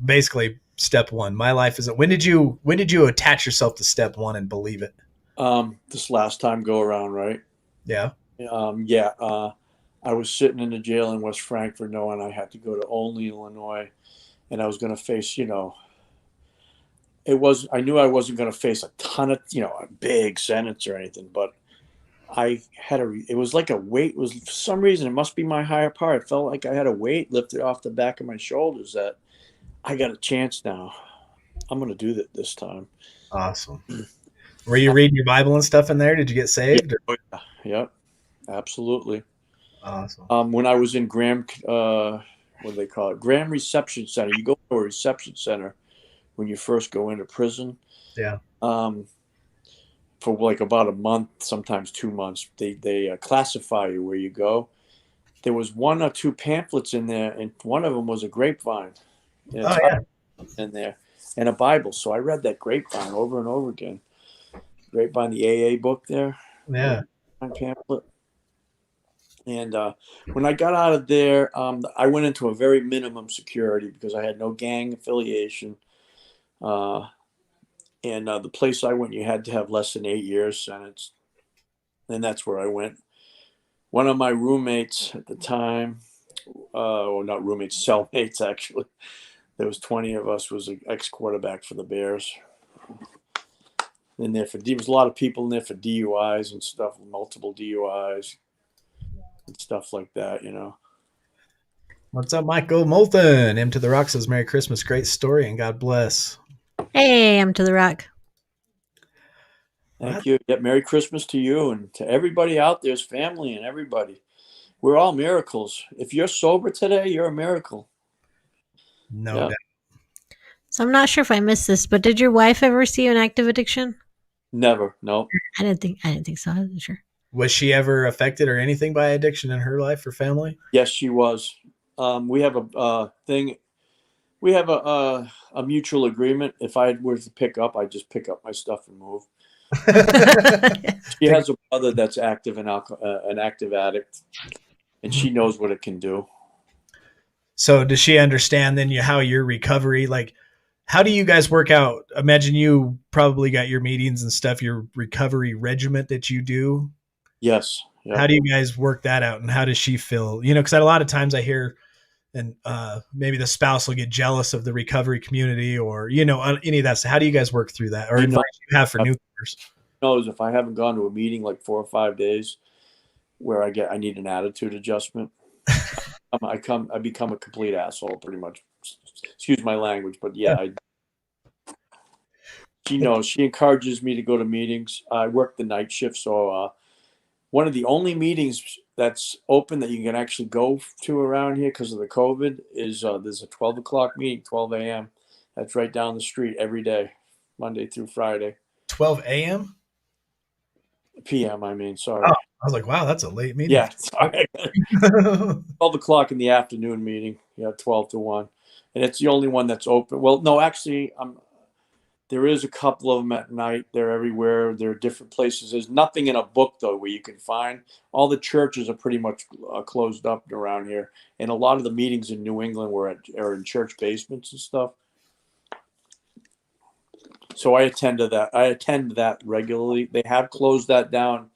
[SPEAKER 2] basically step one. My life isn't. When did you attach yourself to step one and believe it?
[SPEAKER 4] This last time go around, right?
[SPEAKER 2] Yeah.
[SPEAKER 4] I was sitting in the jail in West Frankfort knowing I had to go to Olney, Illinois, and I was going to face, I knew I wasn't going to face a ton of, a big sentence or anything, but it was like a weight was, for some reason, it must be my higher part. It felt like I had a weight lifted off the back of my shoulders that I got a chance now. I'm going to do that this time.
[SPEAKER 2] Awesome. Were you reading your Bible and stuff in there? Did you get saved?
[SPEAKER 4] Yeah, absolutely.
[SPEAKER 2] Awesome.
[SPEAKER 4] When I was in Graham, what do they call it? Grand Reception Center. You go to a reception center when you first go into prison.
[SPEAKER 2] Yeah.
[SPEAKER 4] For like about a month, sometimes 2 months, they classify you where you go. There was 1 or 2 pamphlets in there, and one of them was a grapevine. And
[SPEAKER 2] Oh
[SPEAKER 4] it's
[SPEAKER 2] yeah.
[SPEAKER 4] in there, and a Bible. So I read that grapevine over and over again. Grapevine, the AA book there,
[SPEAKER 2] Yeah.
[SPEAKER 4] pamphlet. And when I got out of there, I went into a very minimum security because I had no gang affiliation. And the place I went, you had to have less than 8 years sentence. And that's where I went. One of my roommates at the time, well, not roommates, cellmates actually, there was 20 of us, was an ex-quarterback for the Bears. In there there was a lot of people in there for DUIs and stuff, multiple DUIs and stuff like that, you know.
[SPEAKER 2] What's up, Michael Moulton? M to the Rock says, Merry Christmas. Great story and God bless.
[SPEAKER 3] Hey, I'm to the rock.
[SPEAKER 4] Thank you. Yeah, Merry Christmas to you and to everybody out there's family and everybody. We're all miracles. If you're sober today, you're a miracle.
[SPEAKER 2] No doubt.
[SPEAKER 3] So I'm not sure if I missed this, but did your wife ever see you in active addiction?
[SPEAKER 4] Never. No.
[SPEAKER 3] I didn't think so. I wasn't sure.
[SPEAKER 2] Was she ever affected or anything by addiction in her life or family?
[SPEAKER 4] Yes, she was. We have a thing. We have a mutual agreement. If I were to pick up, I just pick up my stuff and move. She has a brother that's active in an active addict, and she knows what it can do.
[SPEAKER 2] So does she understand then how your recovery, like how do you guys work out? Imagine you probably got your meetings and stuff, your recovery regimen that you do.
[SPEAKER 4] Yes. Yeah.
[SPEAKER 2] How do you guys work that out and how does she feel? You know, because a lot of times I hear and maybe the spouse will get jealous of the recovery community or, you know, any of that. So how do you guys work through that or advice you have for newcomers?
[SPEAKER 4] Knows if I haven't gone to a meeting like 4 or 5 days where I need an attitude adjustment, I become a complete asshole pretty much. Excuse my language, but yeah, she knows. She encourages me to go to meetings. I work the night shift, so one of the only meetings that's open that you can actually go to around here because of the COVID is there's a 12 o'clock meeting, 12 a.m. That's right down the street every day, Monday through Friday.
[SPEAKER 2] 12 a.m.?
[SPEAKER 4] PM, I mean, sorry.
[SPEAKER 2] Oh, I was like, wow, that's a late meeting.
[SPEAKER 4] Yeah, sorry. 12 o'clock in the afternoon meeting. Yeah, 12 to 1. And it's the only one that's open. Well, no, actually, there is a couple of them at night. They're everywhere. There are different places. There's nothing in a book, though, where you can find. All the churches are pretty much closed up around here. And a lot of the meetings in New England are in church basements and stuff. So I attend that regularly. They have closed that down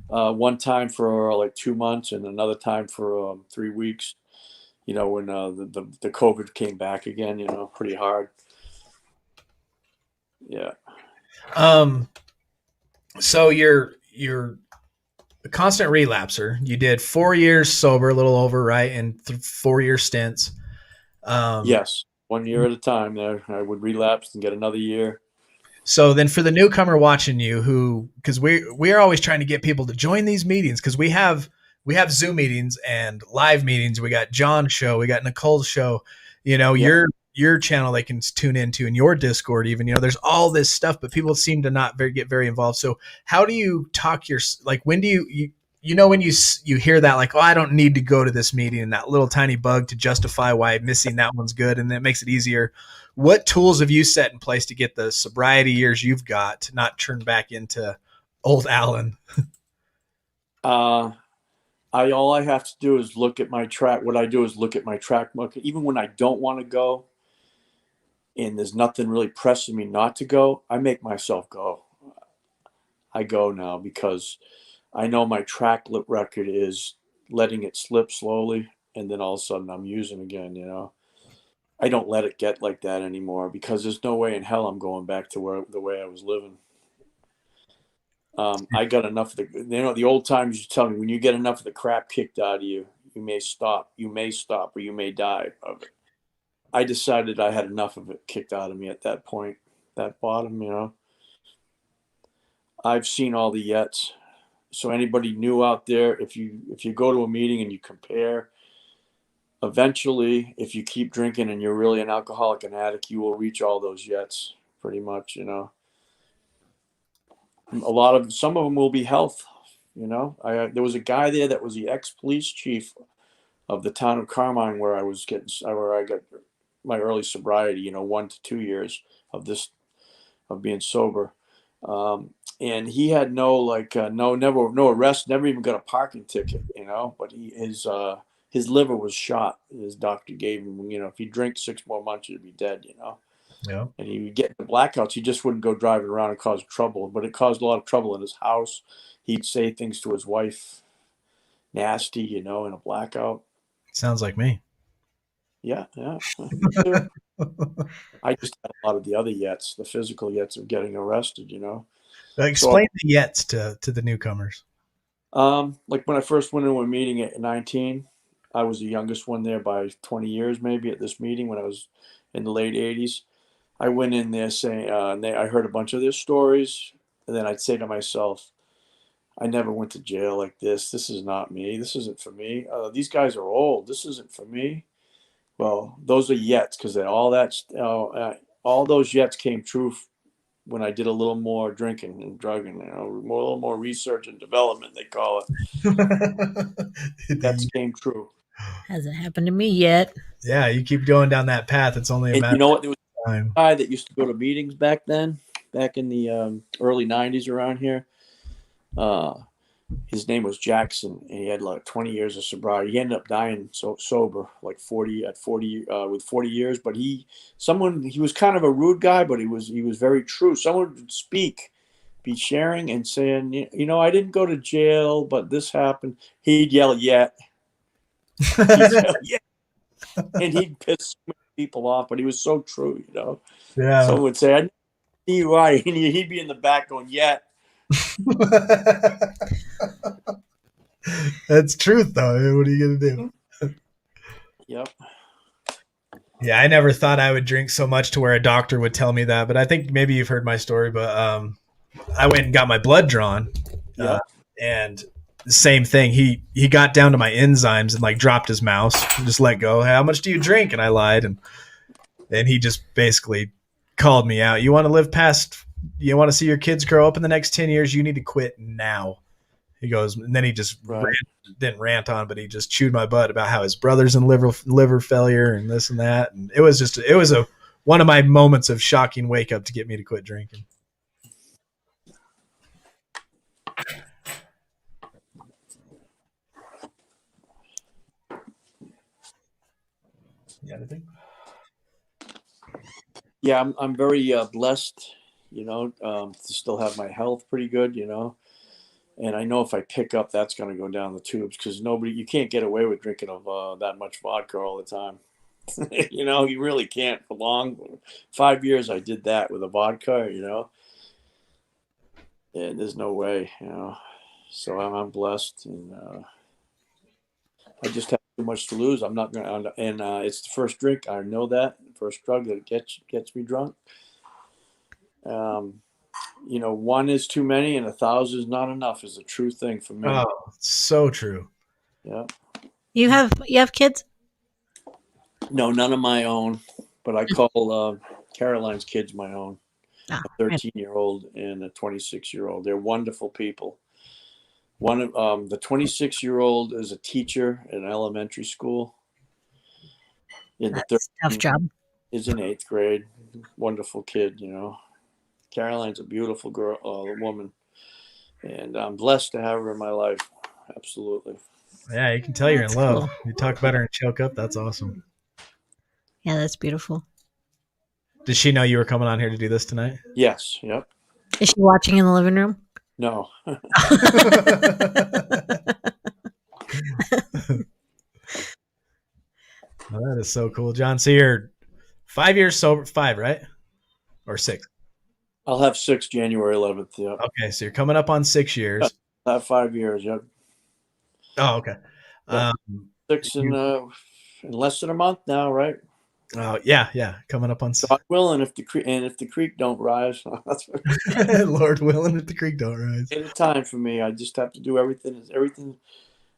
[SPEAKER 4] one time for like 2 months and another time for 3 weeks. You know, when the COVID came back again, you know, pretty hard. Yeah.
[SPEAKER 2] So you're a constant relapser. You did 4 years sober, a little over, right? And 4-year stints.
[SPEAKER 4] Yes. 1 year at a time there. I would relapse and get another year.
[SPEAKER 2] So then for the newcomer watching you because we are always trying to get people to join these meetings because we have Zoom meetings and live meetings. We got John's show, we got Nicole's show, you know, your channel they can tune into in your Discord even, you know, there's all this stuff, but people seem to not get very involved. So how do you talk when do you know, when you hear that, like, oh, I don't need to go to this meeting and that little tiny bug to justify why missing that one's good. And that makes it easier. What tools have you set in place to get the sobriety years you've got to not turn back into old Alan?
[SPEAKER 4] All I have to do is look at my track. What I do is look at my track market, even when I don't want to go and there's nothing really pressing me not to go, I make myself go. I go now because I know my track record is letting it slip slowly, and then all of a sudden I'm using again, you know. I don't let it get like that anymore because there's no way in hell I'm going back to the way I was living. I got enough of the old times used to tell me, when you get enough of the crap kicked out of you, you may stop, or you may die of it. I decided I had enough of it kicked out of me at that point, that bottom, you know. I've seen all the yets. So anybody new out there, if you go to a meeting and you compare eventually, if you keep drinking and you're really an alcoholic and addict, you will reach all those yets pretty much, you know. Some of them will be health, you know. There was a guy there that was the ex-police chief of the town of Carmine where I got my early sobriety, you know, 1 to 2 years of being sober. And he had no arrest, never even got a parking ticket, you know, but his liver was shot. His doctor gave him, you know, if he drank 6 more months, he'd be dead, you know.
[SPEAKER 2] Yeah.
[SPEAKER 4] And he would get into blackouts. He just wouldn't go driving around and cause trouble, but it caused a lot of trouble in his house. He'd say things to his wife, nasty, you know, in a blackout.
[SPEAKER 2] Sounds like me.
[SPEAKER 4] Yeah. Me too. I just had a lot of the other yets, the physical yets of getting arrested, you know.
[SPEAKER 2] Explain the yets to the newcomers.
[SPEAKER 4] Like when I first went into a meeting at 19, I was the youngest one there by 20 years, maybe at this meeting when I was in the late 80s. I went in there saying, I heard a bunch of their stories, and then I'd say to myself, I never went to jail like this. This is not me. This isn't for me. These guys are old. This isn't for me. Well, those are yets because all those yets came true when I did a little more drinking and drugging, you know, a little more research and development, they call it. That came true.
[SPEAKER 3] Hasn't happened to me yet.
[SPEAKER 2] Yeah, you keep going down that path. It's only a matter
[SPEAKER 4] you know what? There was
[SPEAKER 2] of time.
[SPEAKER 4] a guy that used to go to meetings back in the early 90s around here. His name was Jackson, and he had like 20 years of sobriety. He ended up dying sober, like 40 with 40 years. But he was kind of a rude guy, but he was very true. Someone would be sharing and saying, you know, I didn't go to jail, but this happened. He'd yell, "Yet," and he'd piss so many people off. But he was so true, you know.
[SPEAKER 2] Yeah.
[SPEAKER 4] Someone would say, "I see you right," and he'd be in the back going, "Yet."
[SPEAKER 2] That's truth, though. What are you gonna do?
[SPEAKER 4] Yep.
[SPEAKER 2] Yeah, I never thought I would drink so much to where a doctor would tell me that, but I think maybe you've heard my story. But I went and got my blood drawn, and the same thing. He got down to my enzymes and like dropped his mouse, and just let go. Hey, how much do you drink? And I lied, and he just basically called me out. You want to see your kids grow up in the next 10 years? You need to quit now. He goes, and then he just didn't rant on, but he just chewed my butt about how his brother's in liver failure and this and that. And it was one of my moments of shocking wake up to get me to quit drinking. Yeah, I think.
[SPEAKER 4] Yeah, I'm very blessed, you know, to still have my health pretty good, you know. And I know if I pick up, that's going to go down the tubes because you can't get away with drinking of that much vodka all the time. You know, you really can't for long. 5 years I did that with a vodka, you know. And there's no way, you know. So I'm blessed, and I just have too much to lose. I'm not going to, and it's the first drink. I know that first drug that gets me drunk. You know, one is too many and 1,000 is not enough is a true thing for me.
[SPEAKER 2] Oh, so true.
[SPEAKER 4] Yeah.
[SPEAKER 3] You have kids?
[SPEAKER 4] No, none of my own, but I call Caroline's kids my own. A 13-year-old and a 26-year-old. They're wonderful people. One of the 26-year-old is a teacher in elementary school.
[SPEAKER 3] That's a tough job.
[SPEAKER 4] Is in 8th grade. Wonderful kid, you know. Caroline's a beautiful girl, woman, and I'm blessed to have her in my life. Absolutely.
[SPEAKER 2] Yeah, you can tell you're in love. Cool. You talk about her and choke up. That's awesome.
[SPEAKER 3] Yeah, that's beautiful.
[SPEAKER 2] Does she know you were coming on here to do this tonight?
[SPEAKER 4] Yes. Yep.
[SPEAKER 3] Is she watching in the living room?
[SPEAKER 4] No.
[SPEAKER 2] Well, that is so cool, John. So you're 5 years sober, 5, right? Or 6?
[SPEAKER 4] I'll have 6 January 11th. Yeah.
[SPEAKER 2] Okay, so you're coming up on 6 years.
[SPEAKER 4] I have 5 years. Yep.
[SPEAKER 2] Oh, okay.
[SPEAKER 4] Yeah. 6 in less than a month now, right?
[SPEAKER 2] Oh, yeah, coming up on.
[SPEAKER 4] God willing, if the creek don't rise,
[SPEAKER 2] Lord willing, if the creek don't rise.
[SPEAKER 4] At a time for me, I just have to do everything.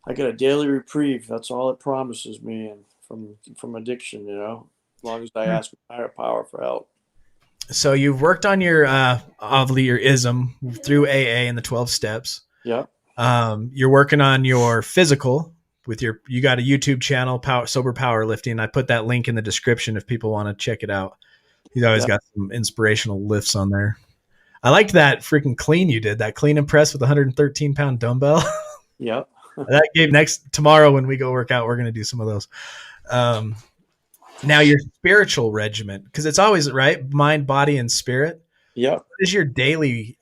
[SPEAKER 4] I got a daily reprieve. That's all it promises me, and from addiction. You know, as long as I ask my higher power for help.
[SPEAKER 2] So you've worked on your obviously your ism through AA and the 12 steps.
[SPEAKER 4] Yeah.
[SPEAKER 2] You're working on your physical with you got a YouTube channel, Sober Powerlifting. I put that link in the description if people want to check it out. He's always got some inspirational lifts on there. I liked that freaking clean you did, that clean and press with 113-pound dumbbell.
[SPEAKER 4] Yeah.
[SPEAKER 2] That gave tomorrow when we go work out, we're going to do some of those. Now your spiritual regimen, because it's always right, mind, body, and spirit.
[SPEAKER 4] Yeah.
[SPEAKER 2] What does your daily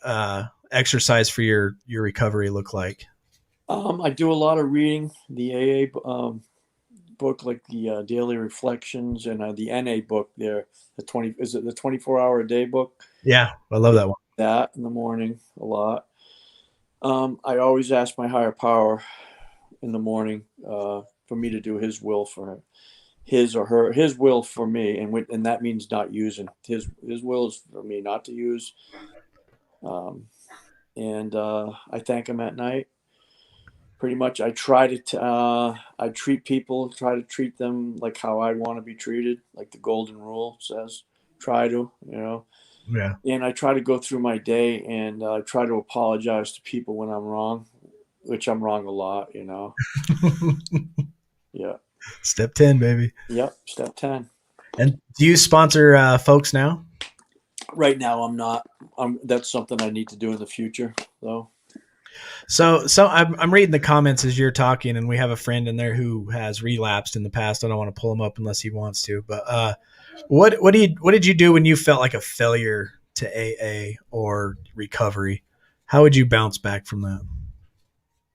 [SPEAKER 2] exercise for your recovery look like?
[SPEAKER 4] I do a lot of reading, the AA book, like the Daily Reflections, and the NA book there, the 24-hour-a-day book?
[SPEAKER 2] Yeah, I love that one.
[SPEAKER 4] That in the morning a lot. I always ask my higher power in the morning for me to do his will for his will for me, and that means not using his will is for me not to use. And I thank him at night. Pretty much, I try to I treat people, try to treat them like how I want to be treated, like the golden rule says. Try to, you know.
[SPEAKER 2] Yeah.
[SPEAKER 4] And I try to go through my day and try to apologize to people when I'm wrong, which I'm wrong a lot, you know. Yeah.
[SPEAKER 2] Step 10, baby.
[SPEAKER 4] Yep. Step 10.
[SPEAKER 2] And do you sponsor folks now?
[SPEAKER 4] Right now, I'm not. That's something I need to do in the future, though.
[SPEAKER 2] So I'm reading the comments as you're talking, and we have a friend in there who has relapsed in the past. I don't want to pull him up unless he wants to, but what did you do when you felt like a failure to AA or recovery? How would you bounce back from that?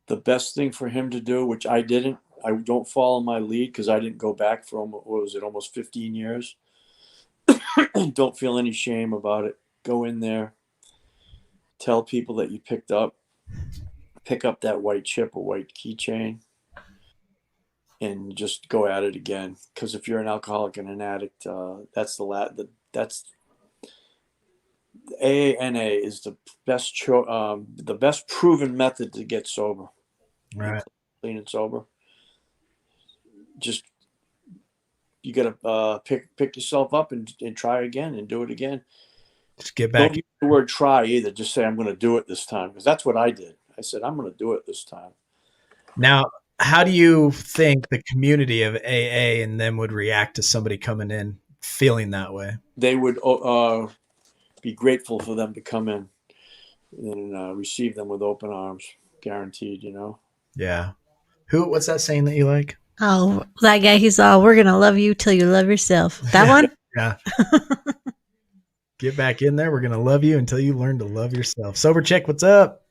[SPEAKER 4] The best thing for him to do, which I didn't, I don't follow my lead because I didn't go back for almost 15 years. Don't feel any shame about it. Go in there, tell people that you pick up that white chip or white keychain, and just go at it again. Because if you're an alcoholic and an addict, that's the AANA is the best proven method to get sober.
[SPEAKER 2] Right.
[SPEAKER 4] Clean and sober. Just you gotta pick yourself up and try again and do it again.
[SPEAKER 2] Just get back.
[SPEAKER 4] Don't use the word try either. Just say I'm going to do it this time, because that's what I did. I said I'm going to do it this time.
[SPEAKER 2] Now, how do you think the community of AA and them would react to somebody coming in feeling that way?
[SPEAKER 4] They would be grateful for them to come in and receive them with open arms, guaranteed. You know.
[SPEAKER 2] Yeah. What's that saying that you like?
[SPEAKER 3] Oh, that guy, he's all, we're going to love you till you love yourself. That one?
[SPEAKER 2] Yeah. Get back in there. We're going to love you until you learn to love yourself. Sober Chick, what's up?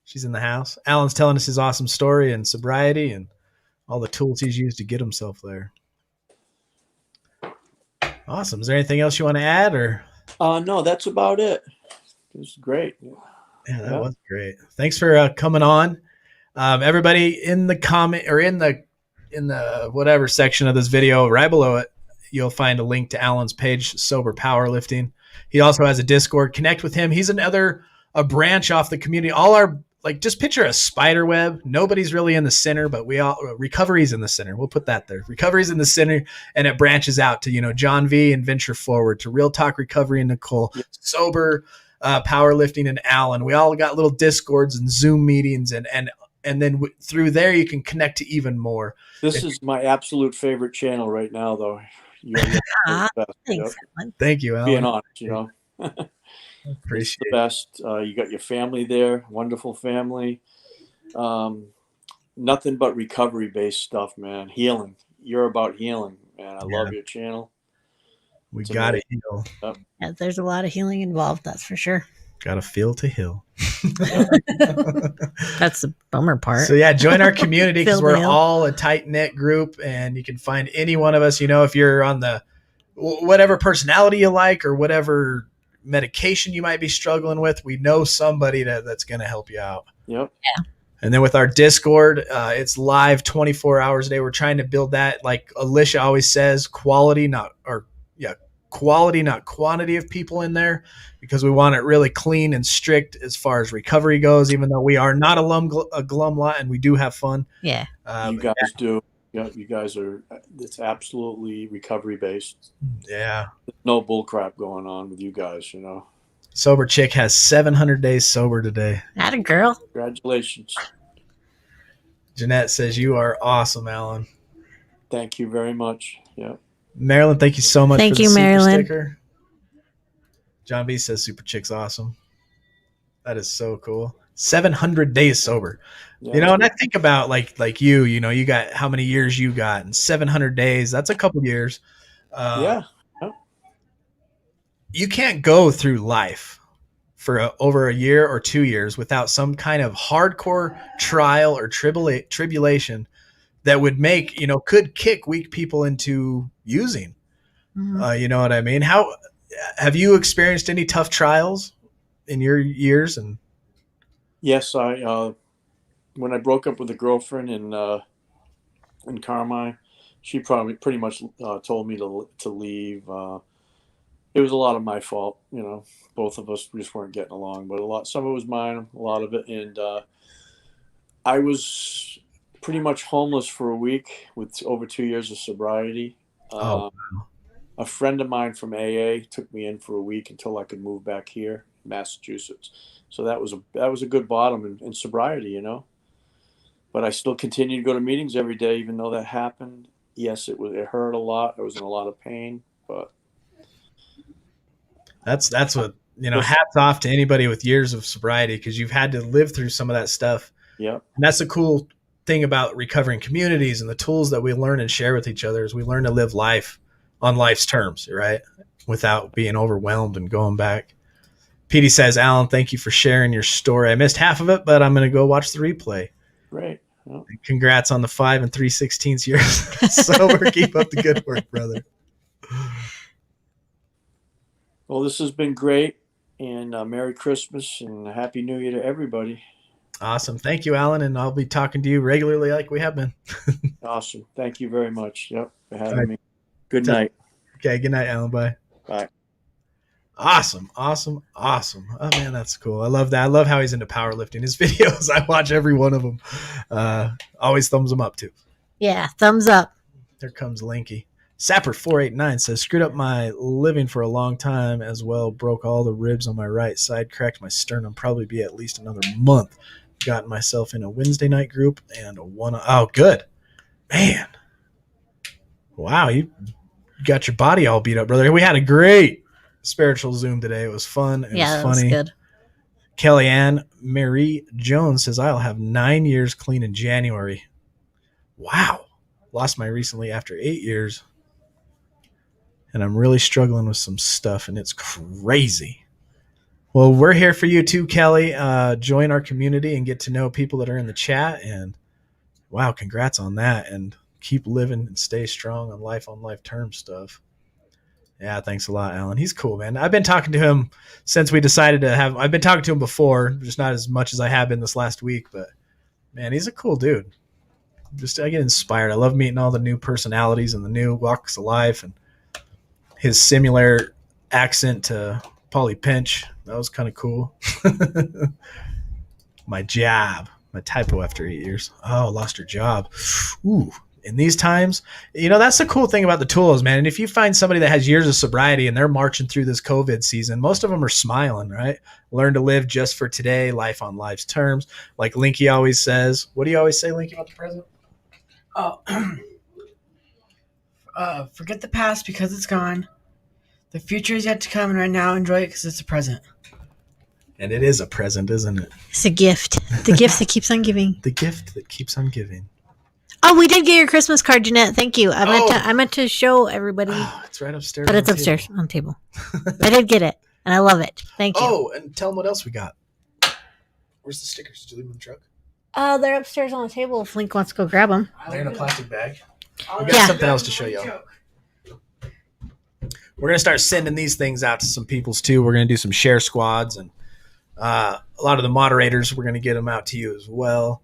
[SPEAKER 2] She's in the house. Alan's telling us his awesome story and sobriety and all the tools he's used to get himself there. Awesome. Is there anything else you want to add, or?
[SPEAKER 4] No, that's about it. It was great.
[SPEAKER 2] Yeah, that was great. Thanks for coming on. Everybody in the comment or in the whatever section of this video right below it, you'll find a link to Alan's page, Sober Powerlifting. He also has a Discord. Connect with him. He's a branch off the community. All our, like, just picture a spider web. Nobody's really in the center, but recovery's in the center. We'll put that there. Recovery's in the center, and it branches out to, John V and Venture Forward, to Real Talk Recovery and Nicole, Sober Powerlifting and Alan. We all got little Discords and Zoom meetings, and then through there you can connect to even more.
[SPEAKER 4] This is my absolute favorite channel right now, though. You're the best.
[SPEAKER 3] Thanks, Alan.
[SPEAKER 2] Thank you, Alan.
[SPEAKER 4] Being honest,
[SPEAKER 2] Appreciate
[SPEAKER 4] it's the best. You got your family there, wonderful family. Nothing but recovery-based stuff, man. Healing. You're about healing, man. I love your channel.
[SPEAKER 2] We got to heal.
[SPEAKER 4] Yep.
[SPEAKER 3] Yeah, there's a lot of healing involved, that's for sure.
[SPEAKER 2] Got to feel to heal.
[SPEAKER 3] That's the bummer part.
[SPEAKER 2] So yeah, join our community because we're
[SPEAKER 3] Hill.
[SPEAKER 2] all a tight-knit group, and you can find any one of us. If you're on the whatever personality you like or whatever medication you might be struggling with, we know somebody that's going to help you out.
[SPEAKER 4] Yep.
[SPEAKER 3] Yeah.
[SPEAKER 2] And then with our Discord, it's live 24 hours a day. We're trying to build that, like Alicia always says, quality, not quantity of people in there, because we want it really clean and strict as far as recovery goes, even though we are not a glum lot and we do have fun.
[SPEAKER 3] Yeah.
[SPEAKER 4] You guys do. Yeah, you guys are. It's absolutely recovery based.
[SPEAKER 2] Yeah.
[SPEAKER 4] No bull crap going on with you guys.
[SPEAKER 2] Sober Chick has 700 days sober today.
[SPEAKER 3] Not a girl.
[SPEAKER 4] Congratulations.
[SPEAKER 2] Jeanette says, you are awesome, Alan.
[SPEAKER 4] Thank you very much. Yeah.
[SPEAKER 2] Marilyn, thank you so much
[SPEAKER 3] Thank
[SPEAKER 2] for the
[SPEAKER 3] you,
[SPEAKER 2] super
[SPEAKER 3] Marilyn.
[SPEAKER 2] sticker. John B says Super Chick's awesome. That is so cool. 700 days sober.
[SPEAKER 4] Yeah,
[SPEAKER 2] And I think about like you got how many years you got, and 700 days, that's a couple years.
[SPEAKER 4] yeah.
[SPEAKER 2] You can't go through life for over a year or 2 years without some kind of hardcore trial or tribulation that would make, could kick weak people into using.
[SPEAKER 3] Mhm.
[SPEAKER 2] You know what I mean? How have you experienced any tough trials in your years? And
[SPEAKER 4] Yes, I when I broke up with a girlfriend in Carmine, she probably pretty much told me to leave. It was a lot of my fault, Both of us just weren't getting along, but some of it was mine, a lot of it, and I was pretty much homeless for a week with over 2 years of sobriety.
[SPEAKER 2] oh,
[SPEAKER 4] A friend of mine from AA took me in for a week until I could move back here, in Massachusetts. So that was a good bottom in sobriety, But I still continued to go to meetings every day, even though that happened. Yes, it hurt a lot. I was in a lot of pain, but
[SPEAKER 2] that's what hats off to anybody with years of sobriety, because you've had to live through some of that stuff.
[SPEAKER 4] yeah,
[SPEAKER 2] And that's the cool thing about recovering communities and the tools that we learn and share with each other is we learn to live life on life's terms, right? Without being overwhelmed and going back. Petey says, Alan, thank you for sharing your story. I missed half of it, but I'm going to go watch the replay.
[SPEAKER 4] great. Well,
[SPEAKER 2] Congrats on the 5 3/16 years sober. Keep up the good work, brother.
[SPEAKER 4] well, this has been great, and Merry Christmas and Happy New Year to everybody.
[SPEAKER 2] Awesome. Thank you, Alan, and I'll be talking to you regularly like we have been.
[SPEAKER 4] Awesome. Thank you very much. Yep, for having
[SPEAKER 2] right.
[SPEAKER 4] me. Good night.
[SPEAKER 2] Okay, good night, Alan. Bye.
[SPEAKER 4] Bye.
[SPEAKER 2] Awesome. Oh man, that's cool. I love that. I love how he's into powerlifting. His videos, I watch every one of them. Always thumbs them up too.
[SPEAKER 3] Yeah, thumbs up.
[SPEAKER 2] There comes Linky. Sapper489 says, screwed up my living for a long time as well. Broke all the ribs on my right side. Cracked my sternum. Probably be at least another month. Gotten myself in a Wednesday night group and oh, good. Man. Wow, you got your body all beat up, brother. We had a great spiritual Zoom today. It was fun. It was funny.
[SPEAKER 3] Was good.
[SPEAKER 2] Kellyanne Marie Jones says, I'll have 9 years clean in January. Wow. Lost my recently after 8 years. And I'm really struggling with some stuff, and it's crazy. Well, we're here for you too, Kelly. Join our community and get to know people that are in the chat. And wow, congrats on that. And keep living and stay strong on life term stuff. Yeah, thanks a lot, Alan. He's cool, man. I've been talking to him since we decided to have. I've been talking to him before, just not as much as I have been this last week. But man, he's a cool dude. I get inspired. I love meeting all the new personalities and the new walks of life, and his similar accent to Polly Pinch. That was kind of cool. My typo after 8 years. Oh, lost her job. Ooh. In these times, that's the cool thing about the tools, man. And if you find somebody that has years of sobriety and they're marching through this COVID season, most of them are smiling, right? Learn to live just for today, life on life's terms. Like Linky always says. What do you always say, Linky, about the present?
[SPEAKER 1] Oh, forget the past because it's gone. The future is yet to come, and right now enjoy it because it's a present.
[SPEAKER 2] And it is a present, isn't it?
[SPEAKER 3] It's a gift. The gift that keeps on giving.
[SPEAKER 2] The gift that keeps on giving.
[SPEAKER 3] Oh, we did get your Christmas card, Jeanette. Thank you. I meant to show everybody.
[SPEAKER 2] Oh, it's right upstairs.
[SPEAKER 3] But it's upstairs on the table. I did get it, and I love it. Thank you.
[SPEAKER 2] Oh, and tell them what else we got. Where's the stickers? Did you leave them in the truck?
[SPEAKER 3] They're upstairs on the table if Link wants to go grab them.
[SPEAKER 2] They're in a plastic bag. We got something else to show y'all. We're going to start sending these things out to some peoples too. We're going to do some share squads, and a lot of the moderators, we're going to get them out to you as well.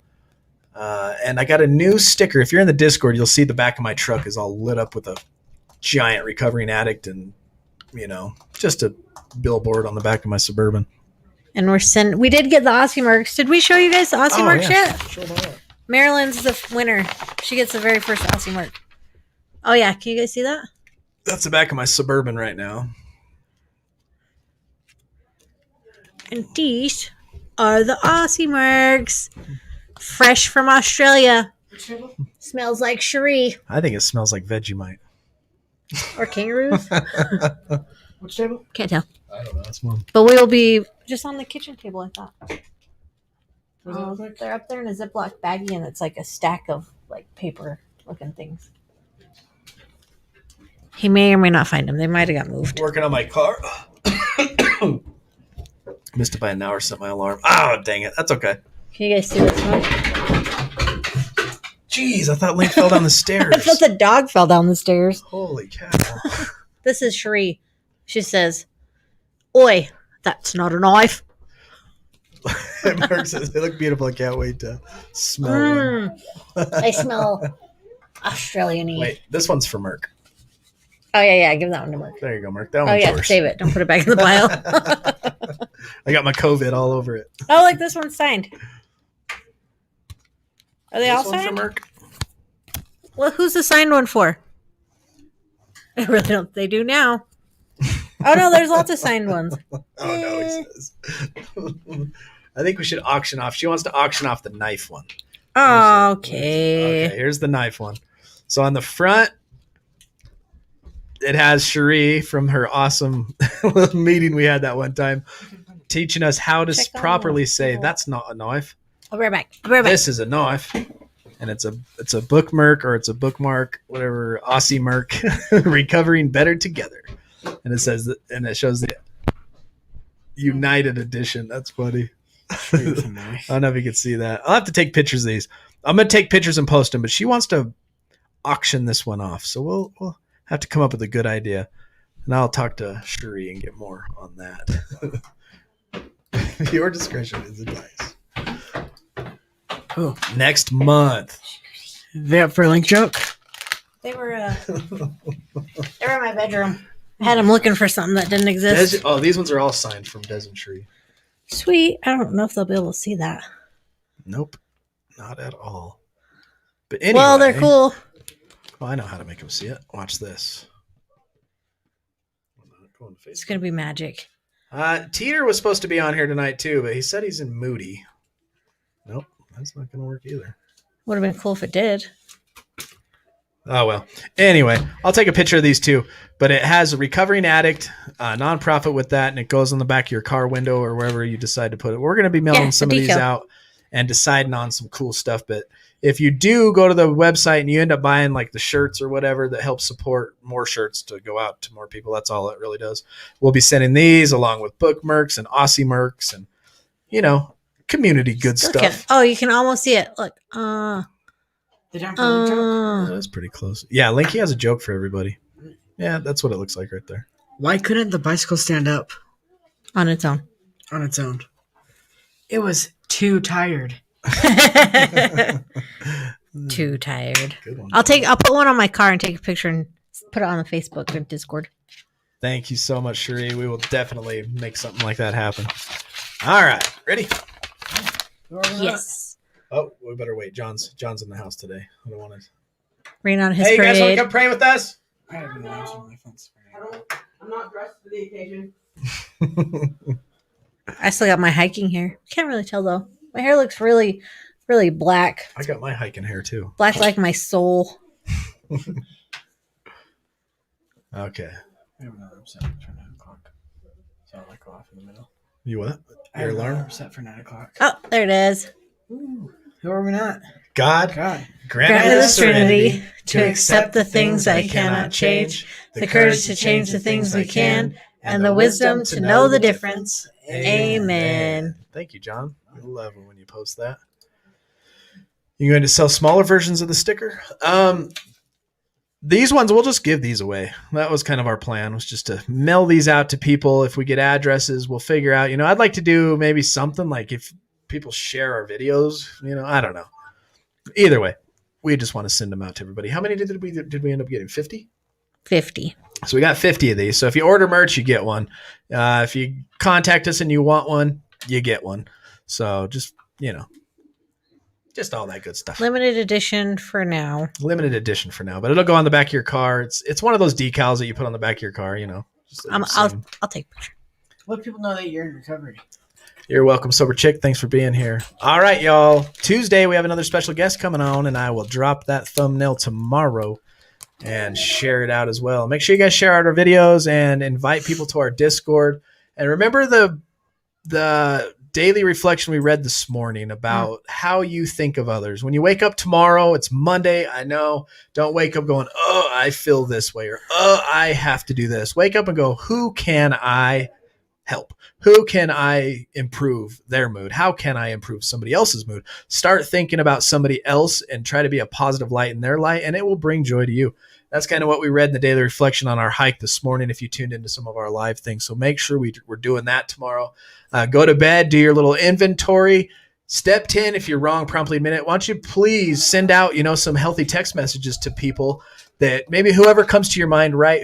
[SPEAKER 2] And I got a new sticker. If you're in the Discord, you'll see the back of my truck is all lit up with a giant recovering addict and, just a billboard on the back of my Suburban.
[SPEAKER 3] And we did get the Aussie marks. Did we show you guys the Aussie marks yet?
[SPEAKER 2] Sure, why not?
[SPEAKER 3] Marilyn's the winner. She gets the very first Aussie mark. Oh yeah, can you guys see that?
[SPEAKER 2] That's the back of my Suburban right now.
[SPEAKER 3] And these are the Aussie marks. Fresh from Australia. Smells like Cherie.
[SPEAKER 2] I think it smells like Vegemite.
[SPEAKER 3] Or kangaroos.
[SPEAKER 1] Which table?
[SPEAKER 3] Can't tell.
[SPEAKER 2] I don't know. That's one.
[SPEAKER 3] But we will be just on the kitchen table, I thought.
[SPEAKER 1] What does that look like?
[SPEAKER 3] They're up there in a Ziploc baggie, and it's like a stack of like paper looking things. He may or may not find them. They might have got moved.
[SPEAKER 2] Working on my car. Missed it by an hour. Set my alarm. Oh, dang it. That's okay.
[SPEAKER 3] Can you guys see this one?
[SPEAKER 2] Jeez, I thought Link fell down the stairs.
[SPEAKER 3] I thought the dog fell down the stairs.
[SPEAKER 2] Holy cow.
[SPEAKER 3] This is Cherie. She says, "Oi, that's not a knife."
[SPEAKER 2] Mark says, they look beautiful. I can't wait to smell one.
[SPEAKER 3] I smell Australian-y.
[SPEAKER 2] Wait, this one's for Merc.
[SPEAKER 3] Oh, yeah. Give that one to Mark.
[SPEAKER 2] There you go, Merc. That
[SPEAKER 3] Oh,
[SPEAKER 2] one's
[SPEAKER 3] yeah.
[SPEAKER 2] yours.
[SPEAKER 3] Save it. Don't put it back in the pile.
[SPEAKER 2] I got my COVID all over it.
[SPEAKER 3] Oh, look, this one's signed. Are they all
[SPEAKER 2] This one for
[SPEAKER 3] signed?
[SPEAKER 2] Merc?
[SPEAKER 3] Well, who's the signed one for? I really don't. They do now. Oh, no, there's lots of signed ones.
[SPEAKER 2] Oh, no, he says. I think we should auction off. She wants to auction off the knife one.
[SPEAKER 3] Okay.
[SPEAKER 2] Okay, here's the knife one. So on the front, it has Cherie from her awesome little meeting we had that one time, teaching us how to
[SPEAKER 3] Check on
[SPEAKER 2] properly
[SPEAKER 3] the
[SPEAKER 2] say,
[SPEAKER 3] table.
[SPEAKER 2] that's not a knife.
[SPEAKER 3] I'll be right back. I'll be right back.
[SPEAKER 2] This is a knife. And it's a bookmark, or it's a bookmark, whatever, Aussie Merc, recovering better together. And it says that, and it shows the United Edition. That's funny. I don't know if you can see that. I'll have to take pictures of these. I'm going to take pictures and post them, but she wants to auction this one off. So we'll have to come up with a good idea. And I'll talk to Cherie and get more on that. Your discretion is advice.
[SPEAKER 1] Oh,
[SPEAKER 2] Next month.
[SPEAKER 1] they up for a link joke?
[SPEAKER 3] They were in my bedroom. I had them looking for something that didn't exist.
[SPEAKER 2] These ones are all signed from Des and Cherie.
[SPEAKER 3] Sweet. I don't know if they'll be able to see that.
[SPEAKER 2] Nope, not at all. But anyway,
[SPEAKER 3] Well, they're cool.
[SPEAKER 2] I know how to make them see it. Watch this.
[SPEAKER 3] It's going to be magic.
[SPEAKER 2] Teeter was supposed to be on here tonight too, but he said he's in Moody. Nope, that's not going to work either.
[SPEAKER 3] Would have been cool if it did.
[SPEAKER 2] Oh, well. Anyway, I'll take a picture of these two, but it has a recovering addict, nonprofit with that, and it goes on the back of your car window or wherever you decide to put it. We're going to be mailing some of these
[SPEAKER 3] decal.
[SPEAKER 2] out and deciding on some cool stuff. But if you do go to the website and you end up buying like the shirts or whatever that helps support more shirts to go out to more people, that's all it really does. We'll be sending these along with book mercs and Aussie mercs and, community good stuff.
[SPEAKER 3] Oh, you can almost see it. Look.
[SPEAKER 1] They down for a link joke?
[SPEAKER 2] Oh, that's pretty close. Yeah, Linky has a joke for everybody. Yeah, that's what it looks like right there.
[SPEAKER 1] Why couldn't the bicycle stand up
[SPEAKER 3] On its own.
[SPEAKER 1] on its own? It was too tired.
[SPEAKER 3] Too tired.
[SPEAKER 2] Good one.
[SPEAKER 3] I'll put one on my car and take a picture and put it on the Facebook or Discord.
[SPEAKER 2] Thank you so much, Cherie. We will definitely make something like that happen. All right, ready?
[SPEAKER 3] Yes.
[SPEAKER 2] Oh, we better wait. John's in the house today. I don't want to.
[SPEAKER 3] Rain on his
[SPEAKER 2] Hey, you guys want
[SPEAKER 3] parade.
[SPEAKER 2] to come pray with us?
[SPEAKER 1] I have no answer on my fence. I'm not dressed for the occasion.
[SPEAKER 3] I still got my hiking hair. Can't really tell though. My hair looks really, really black.
[SPEAKER 2] I got my hiking hair too.
[SPEAKER 3] Black like my soul.
[SPEAKER 2] Okay.
[SPEAKER 1] I have another set for 9 o'clock. So I'll go off in the middle.
[SPEAKER 2] You what?
[SPEAKER 1] I
[SPEAKER 2] Your
[SPEAKER 1] have
[SPEAKER 2] alarm?
[SPEAKER 1] another set for 9 o'clock.
[SPEAKER 3] Oh, there it is.
[SPEAKER 1] Ooh, who are we not?
[SPEAKER 2] God,
[SPEAKER 1] God.
[SPEAKER 2] grant
[SPEAKER 3] Grant
[SPEAKER 2] me
[SPEAKER 3] me
[SPEAKER 2] the serenity
[SPEAKER 3] to accept the things I cannot change, the courage to change the things we can, and the wisdom to know the difference. Amen.
[SPEAKER 2] Thank you, John. I love it when you post that. You going to sell smaller versions of the sticker? These ones, we'll just give these away. That was kind of our plan, was just to mail these out to people. If we get addresses, we'll figure out, I'd like to do maybe something like if people share our videos, I don't know. Either way, we just want to send them out to everybody. How many did we end up getting? 50?
[SPEAKER 3] 50.
[SPEAKER 2] So we got 50 of these. So if you order merch, you get one. If you contact us and you want one, you get one. So just, Just all that good stuff.
[SPEAKER 3] Limited edition for now.
[SPEAKER 2] Limited edition for now, but it'll go on the back of your car. It's one of those decals that you put on the back of your car, just so
[SPEAKER 3] I'll take a picture.
[SPEAKER 1] Let people know that you're in recovery.
[SPEAKER 2] You're welcome, Sober Chick. Thanks for being here. All right, y'all. Tuesday, we have another special guest coming on, and I will drop that thumbnail tomorrow and share it out as well. Make sure you guys share out our videos and invite people to our Discord. And remember the daily reflection we read this morning about how you think of others. When you wake up tomorrow, it's Monday. I know. Don't wake up going, oh, I feel this way, or oh, I have to do this. Wake up and go, who can I help? Who can I improve their mood? How can I improve somebody else's mood? Start thinking about somebody else and try to be a positive light in their light, and it will bring joy to you. That's kind of what we read in the daily reflection on our hike this morning, if you tuned into some of our live things. So make sure we're doing that tomorrow. Go to bed, do your little inventory. Step 10, if you're wrong, promptly admit it. Why don't you please send out, some healthy text messages to people that maybe whoever comes to your mind, right?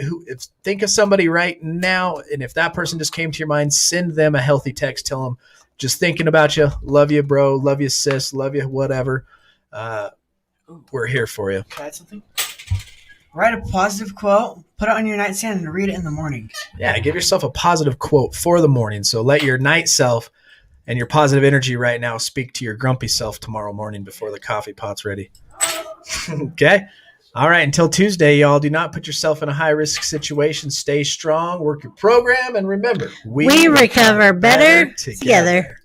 [SPEAKER 2] Think of somebody right now, and if that person just came to your mind, send them a healthy text. Tell them, just thinking about you. Love you, bro. Love you, sis. Love you, whatever. We're here for you.
[SPEAKER 1] Can I add something? Write a positive quote, put it on your nightstand, and read it in the morning.
[SPEAKER 2] Yeah, give yourself a positive quote for the morning. So let your night self and your positive energy right now speak to your grumpy self tomorrow morning before the coffee pot's ready. Okay? All right, until Tuesday, y'all, do not put yourself in a high-risk situation. Stay strong, work your program, and remember, we
[SPEAKER 3] recover better together.